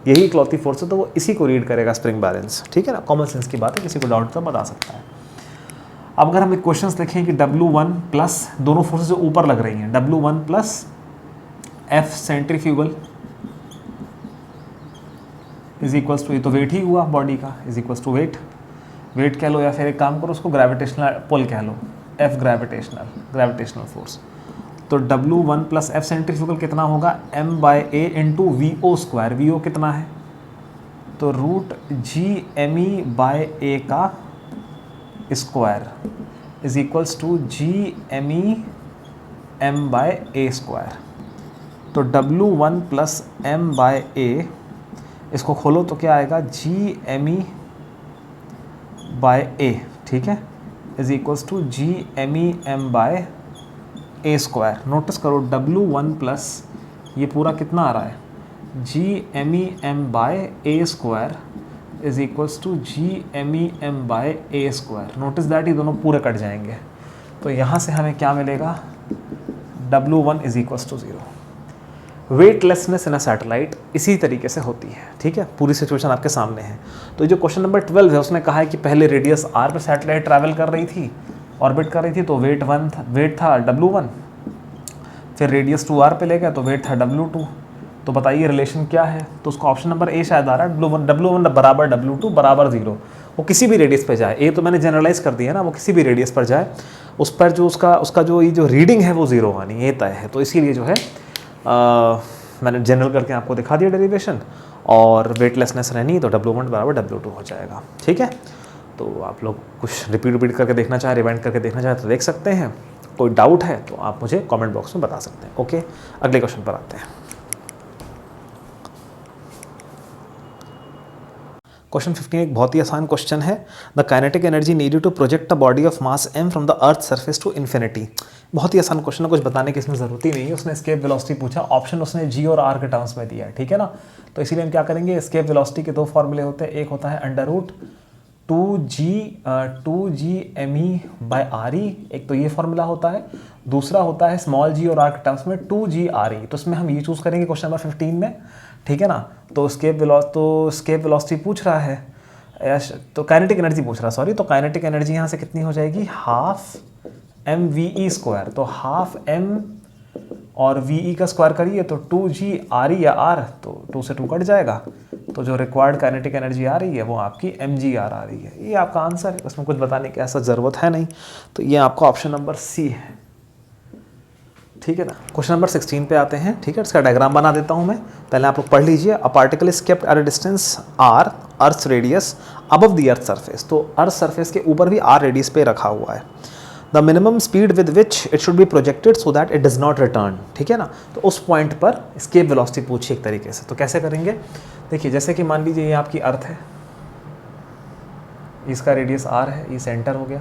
यही इकलौती फोर्स है, तो वो इसी को रीड करेगा स्प्रिंग बैलेंस। ठीक है ना, कॉमन सेंस की बात है, किसी को डाउट तो बता सकता है। अब अगर हम एक क्वेश्चन देखें कि W1 प्लस दोनों फोर्सेस जो ऊपर लग रही हैं, W1 plus F centrifugal is equals to, ये तो वेट ही हुआ बॉडी का, इज इक्वल्स टू वेट कह लो, या फिर एक काम करो उसको ग्रेविटेशनल पुल कह लो, F ग्रेविटेशनल फोर्स। तो W1 प्लस F सेंट्रीफ्यूगल कितना होगा, m/a इंटू VO²। VO कितना है, तो √G_me/a का square is equals to G_me_m/a²। तो W1 प्लस m/a, इसको खोलो तो क्या आएगा, G_me/a, ठीक है, is equals to G_me_m/a²। Notice करो W1 प्लस ये पूरा कितना आ रहा है, G_me_m/a² is equals to G_me_m/a²। Notice that ये दोनों पूरे कट जाएंगे, तो यहाँ से हमें क्या मिलेगा, W1 is equals to 0। Weightlessness in a satellite इसी तरीके से होती है। ठीक है, पूरी सिचुएशन आपके सामने है। तो जो क्वेश्चन नंबर 12 है उसने कहा है कि पहले रेडियस r पर सैटेलाइट ट्रैवल कर रही थी, ऑर्बिट कर रही थी, तो वेट था W1, फिर रेडियस 2r पे ले गया तो वेट था W2। तो बताइए रिलेशन क्या है, तो उसका ऑप्शन नंबर ए शायद आ रहा है, W1 बराबर W2 बराबर 0। वो किसी भी रेडियस पे जाए, ए तो मैंने जनरलाइज कर दिया ना, वो किसी भी रेडियस पर जाए, उस पर जो उसका जो ये जो रीडिंग है वो 0 आनी, ये तय है। तो इसीलिए जो है मैंने जनरल करके आपको दिखा दिया डेरिवेशन, और वेटलेसनेस रहनी तो W1 बराबर W2 हो जाएगा। ठीक है, तो आप लोग कुछ रिपीट करके देखना चाहें, रिवाइंड करके देखना चाहें तो देख सकते हैं। कोई डाउट है तो आप मुझे कमेंट बॉक्स में बता सकते हैं। ओके, अगले क्वेश्चन पर आते हैं। क्वेश्चन 15 एक बहुत ही आसान क्वेश्चन है। The kinetic energy needed to project a body of mass m from the earth surface to infinity. बहुत ही आसान क्वेश्चन है, कुछ बताने की इसमें ज़रूरत ही नहीं है। उसने एस्केप वेलोसिटी पूछा, ऑप्शन उसने g और r के टर्म्स में दिया है। ठीक है ना, तो इसीलिए हम क्या करेंगे, एस्केप वेलोसिटी के दो फॉर्मूले होते हैं, एक होता है √2g_me/re, एक तो ये फॉर्मूला होता है, दूसरा होता है स्मॉल g और r के टर्म्स में 2g_re। तो इसमें हम ये चूज़ करेंगे क्वेश्चन नंबर 15 में। ठीक है ना, तो स्केप वेलोसिटी पूछ रहा है, तो काइनेटिक एनर्जी पूछ रहा है, सॉरी। तो काइनेटिक एनर्जी यहाँ से कितनी हो जाएगी, हाफ mve²। तो हाफ m और ve का स्क्वायर करिए तो 2g_re या r, तो 2 से 2 कट जाएगा, तो जो रिक्वायर्ड काइनेटिक एनर्जी आ रही है वो आपकी mgr आ रही है। ये आपका आंसर है, उसमें कुछ बताने की ऐसा ज़रूरत है नहीं। तो ये आपका ऑप्शन नंबर सी है। ठीक है ना, क्वेश्चन नंबर 16 पे आते हैं। ठीक है, इसका डायग्राम बना देता हूँ मैं, पहले आप लोग पढ़ लीजिए। अ particle is kept at a distance r, earth radius above the earth surface. तो अर्थ सरफेस के ऊपर भी r रेडियस पे रखा हुआ है। The minimum speed with which it should be projected so that it does not return. ठीक है ना, तो उस पॉइंट पर एस्केप वेलोसिटी पूछी एक तरीके से। तो कैसे करेंगे, देखिए जैसे कि मान लीजिए ये आपकी अर्थ है, इसका रेडियस r है, ये सेंटर हो गया,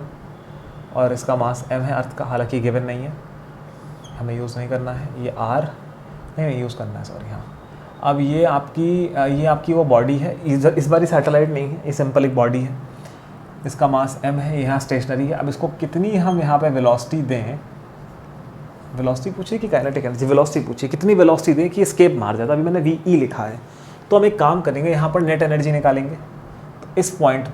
और इसका मास m है अर्थ का, हालांकि गिवन नहीं है, हमें यूज़ नहीं करना है, ये r नहीं यूज़ करना है, सॉरी। हाँ, अब ये आपकी वो बॉडी है, इस बार सैटेलाइट नहीं है, ये सिंपल एक बॉडी है, इसका मास m है, यहाँ स्टेशनरी है। अब इसको कितनी हम यहाँ पे वेलोसिटी दें, वेलोसिटी पूछिए कि काइनेटिक एनर्जी, वेलोसिटी पूछिए कितनी वेलोसिटी दें कि एस्केप मार जाता। अभी मैंने ve लिखा है, तो हम एक काम करेंगे, यहाँ पर नेट एनर्जी निकालेंगे। तो इस पॉइंट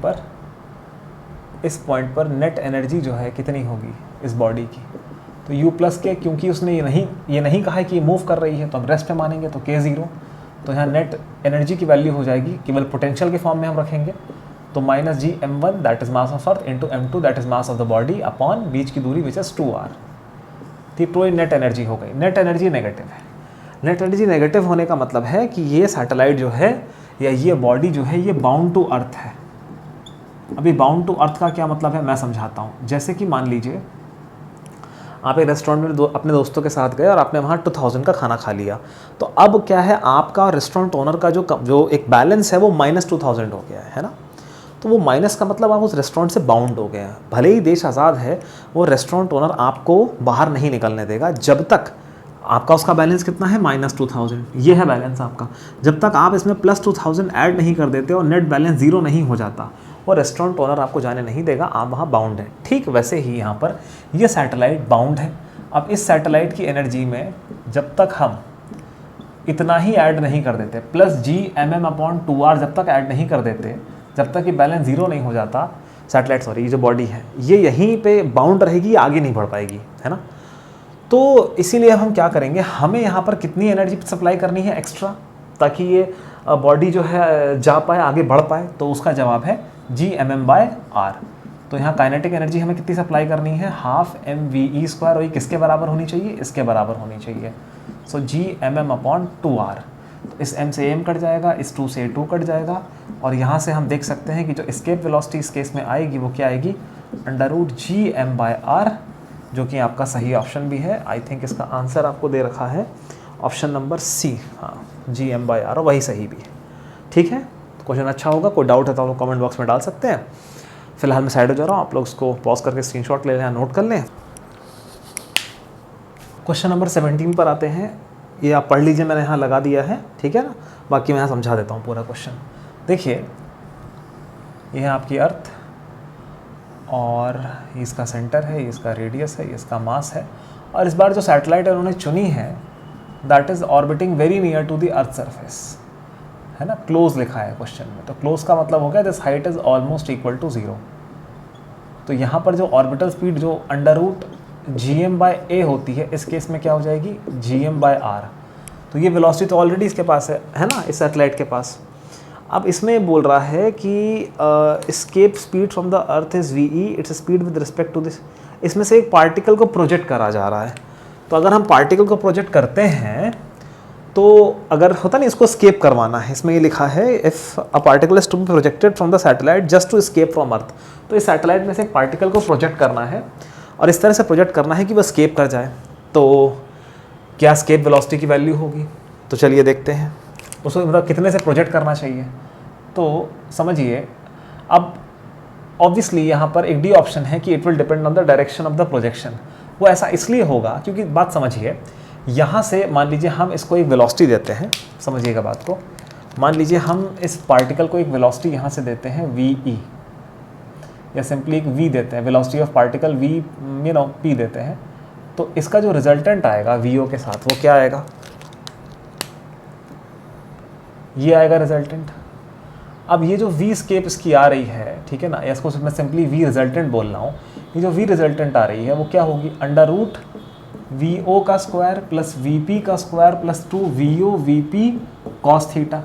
पर नेट एनर्जी जो है कितनी होगी इस बॉडी की, तो u प्लस के, क्योंकि उसने ये नहीं कहा है कि ये मूव कर रही है, तो हम रेस्ट पे मानेंगे, तो k0। तो यहाँ नेट एनर्जी की वैल्यू हो जाएगी, केवल पोटेंशियल के फॉर्म में हम रखेंगे, तो -gm1 that is mass of earth into m2 that is mass of the body upon बीच की दूरी विच इज 2r। ठीक, तो ये नेट एनर्जी हो गई। नेट एनर्जी नेगेटिव है। नेट एनर्जी नेगेटिव होने का मतलब है कि ये सैटेलाइट जो है या ये बॉडी जो है ये बाउंड टू अर्थ है। अभी बाउंड टू अर्थ का क्या मतलब है मैं समझाता हूँ। जैसे कि मान लीजिए आप एक रेस्टोरेंट में अपने दोस्तों के साथ गए और आपने वहाँ 2000 का खाना खा लिया, तो अब क्या है, आपका रेस्टोरेंट ओनर का जो एक बैलेंस है वो -2000 हो गया है ना। तो वो माइनस का मतलब आप उस रेस्टोरेंट से बाउंड हो गए हैं। भले ही देश आज़ाद है, वो रेस्टोरेंट ओनर आपको बाहर नहीं निकलने देगा जब तक आपका उसका बैलेंस कितना है, -2000। ये है बैलेंस आपका। जब तक आप इसमें +2000 ऐड नहीं कर देते और नेट बैलेंस ज़ीरो नहीं हो जाता, वो रेस्टोरेंट ओनर आपको जाने नहीं देगा, आप वहाँ बाउंड है। ठीक वैसे ही यहाँ पर ये सैटेलाइट बाउंड है। अब इस सैटेलाइट की एनर्जी में जब तक हम इतना ही ऐड नहीं कर देते, +Gmm/2r जब तक ऐड नहीं कर देते, जब तक ये बैलेंस ज़ीरो नहीं हो जाता, सैटेलाइट सॉरी, ये जो बॉडी है ये यहीं पे बाउंड रहेगी, आगे नहीं बढ़ पाएगी, है ना। तो इसीलिए हम क्या करेंगे, हमें यहाँ पर कितनी एनर्जी सप्लाई करनी है एक्स्ट्रा, ताकि ये बॉडी जो है जा पाए, आगे बढ़ पाए। तो उसका जवाब है Gmm/r। तो यहाँ काइनेटिक एनर्जी हमें कितनी सप्लाई करनी है, 12mve²। और ये किसके बराबर होनी चाहिए, इसके बराबर होनी चाहिए। सो Gmm/2r। तो इस m से m कट जाएगा, इस 2 से 2 कट जाएगा, और यहाँ से हम देख सकते हैं कि जो एस्केप वेलोसिटी इस केस में आएगी वो क्या आएगी, √Gm/r, जो कि आपका सही ऑप्शन भी है। आई थिंक इसका आंसर आपको दे रखा है ऑप्शन नंबर सी, हाँ Gm/r, और वही सही भी है। ठीक है, क्वेश्चन अच्छा होगा। कोई डाउट है तो आप लोग कमेंट बॉक्स में डाल सकते हैं। फिलहाल मैं साइड हो जा रहा हूँ, आप लोग उसको पॉज करके स्क्रीनशॉट ले लें, नोट कर लें। क्वेश्चन नंबर 17 पर आते हैं। ये आप पढ़ लीजिए, मैंने यहाँ लगा दिया है, ठीक है ना। बाकी मैं यहाँ समझा देता हूँ पूरा क्वेश्चन। देखिए, ये है आपकी अर्थ, और ये इसका सेंटर है, ये इसका रेडियस है, ये इसका मास है, और इस बार जो सैटेलाइट उन्होंने चुनी है that is orbiting very near to the earth surface, है ना। क्लोज लिखा है क्वेश्चन में, तो क्लोज का मतलब हो गया this height is almost equal to 0। तो यहाँ पर जो ऑर्बिटल स्पीड जो √Gm/a होती है, इस केस में क्या हो जाएगी, Gm/r। तो ये वेलोसिटी तो ऑलरेडी इसके पास है ना, इस सैटेलाइट के पास। अब इसमें बोल रहा है कि escape speed from the earth is ve, its speed with respect to this. इसमें से एक पार्टिकल को प्रोजेक्ट करा जा रहा है। तो अगर हम पार्टिकल को प्रोजेक्ट करते हैं, तो अगर होता नहीं, इसको स्केप करवाना है, इसमें ये लिखा है if a particle is to be projected from the satellite just to escape from earth. तो इस सैटेलाइट में से एक पार्टिकल को प्रोजेक्ट करना है, और इस तरह से प्रोजेक्ट करना है कि वह स्केप कर जाए। तो क्या स्केप वेलोसिटी की वैल्यू होगी, तो चलिए देखते हैं। उसको मतलब कितने से प्रोजेक्ट करना चाहिए, तो समझिए। अब ऑब्वियसली यहाँ पर एक डी ऑप्शन है कि it will depend on the direction of the projection. वो ऐसा इसलिए होगा क्योंकि बात समझिए, यहाँ से मान लीजिए हम इसको एक वेलोसिटी देते हैं, समझिएगा बात को। मान लीजिए हम इस पार्टिकल को एक वेलोसिटी यहाँ से देते हैं ve, या सिंपली एक v देते हैं, velocity of particle v p देते हैं। तो इसका जो रिजल्टेंट आएगा vo के साथ, वो क्या आएगा, ये आएगा रिजल्टेंट। अब ये जो v स्केप इसकी आ रही है, ठीक है ना, या इसको मैं सिंपली v रिजल्टेंट बोल रहा हूँ। ये जो v रिजल्टेंट आ रही है वो क्या होगी, √VO का स्क्वायर प्लस VP का square plus 2VO VP cos theta.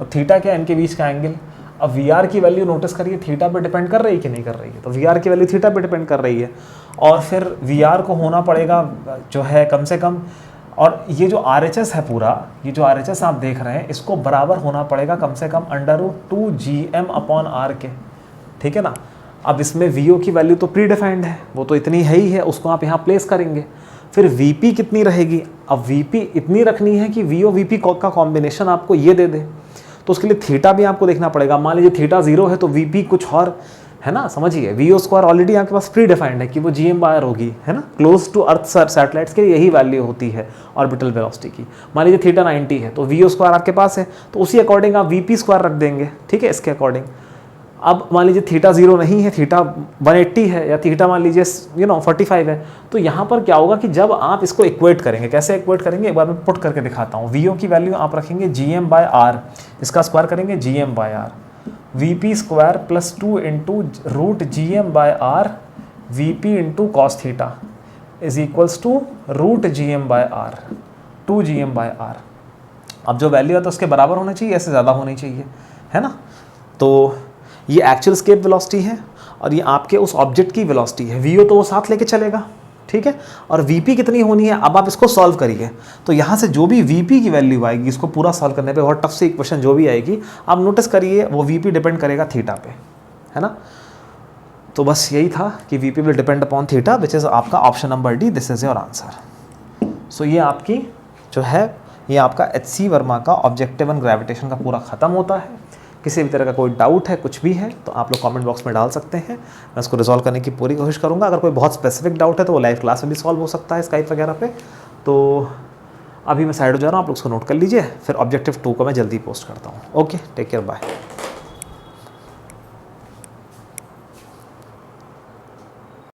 और थीटा क्या है, इनके बीच का एंगल। अब VR की वैल्यू नोटिस करिए, थीटा पे डिपेंड कर रही है कि नहीं कर रही है, तो VR की वैल्यू थीटा पे डिपेंड कर रही है। और फिर VR को होना पड़ेगा जो है कम से कम, और ये जो RHS है पूरा, ये जो RHS आप देख रहे हैं, इसको बराबर होना पड़ेगा कम से कम √2Gm/r के, ठीक है ना। अब इसमें VO की वैल्यू तो प्री डिफाइंड है, वो तो इतनी है ही है, उसको आप यहाँ प्लेस करेंगे। फिर VP कितनी रहेगी, अब VP इतनी रखनी है कि VO VP का कॉम्बिनेशन आपको ये दे दे, तो उसके लिए थीटा भी आपको देखना पड़ेगा। मान लीजिए थीटा 0 है तो VP कुछ और है ना, समझिए। VO स्क्वायर ऑलरेडी आपके पास प्री डिफाइंड है कि वो Gm/r होगी, है ना। क्लोज टू अर्थ सैटेलाइट्स के यही वैल्यू होती है ऑर्बिटल वेलोसिटी की। मान लीजिए थीटा 90 है तो VO स्क्वायर आपके पास है, तो उसी अकॉर्डिंग आप VP स्क्वायर रख देंगे, ठीक है, इसके अकॉर्डिंग। अब मान लीजिए थीटा 0 नहीं है, थीटा 180 है, या थीटा मान लीजिए 45 है, तो यहाँ पर क्या होगा कि जब आप इसको इक्वेट करेंगे, कैसे इक्वेट करेंगे, एक बार मैं पुट करके दिखाता हूँ। VO की वैल्यू आप रखेंगे Gm/r, इसका स्क्वायर करेंगे Gm/r, VP square plus 2 into √Gm/r VP into cos theta is equals to √Gm/r 2Gm/r। अब जो वैल्यू है तो उसके बराबर होना चाहिए, ऐसे ज़्यादा होनी चाहिए, है ना। तो ये एक्चुअल स्केप वेलोसिटी है, और ये आपके उस ऑब्जेक्ट की वेलोसिटी है। VO तो वो साथ लेके चलेगा, ठीक है। और VP कितनी होनी है, अब आप इसको सॉल्व करिए। तो यहाँ से जो भी VP की वैल्यू आएगी, इसको पूरा सॉल्व करने पे बहुत टफ से इक्वेशन जो भी आएगी, आप नोटिस करिए वो VP डिपेंड करेगा थीटा पे, है ना। तो बस यही था कि V P will depend upon theta which is आपका option number D, this is your answer. So ये आपकी जो है ये आपका HC वर्मा का ऑब्जेक्टिव एंड ग्रेविटेशन का पूरा ख़त्म होता है। किसी भी तरह का कोई डाउट है, कुछ भी है, तो आप लोग कमेंट बॉक्स में डाल सकते हैं, मैं उसको रिजॉल्व करने की पूरी कोशिश करूँगा। अगर कोई बहुत स्पेसिफिक डाउट है तो वो लाइव क्लास में भी सॉल्व हो सकता है स्काइप वगैरह पे। तो अभी मैं साइड हो जा रहा हूँ, आप लोग उसको नोट कर लीजिए, फिर ऑब्जेक्टिव 2 को मैं जल्दी पोस्ट करता हूँ। Okay, take care, bye.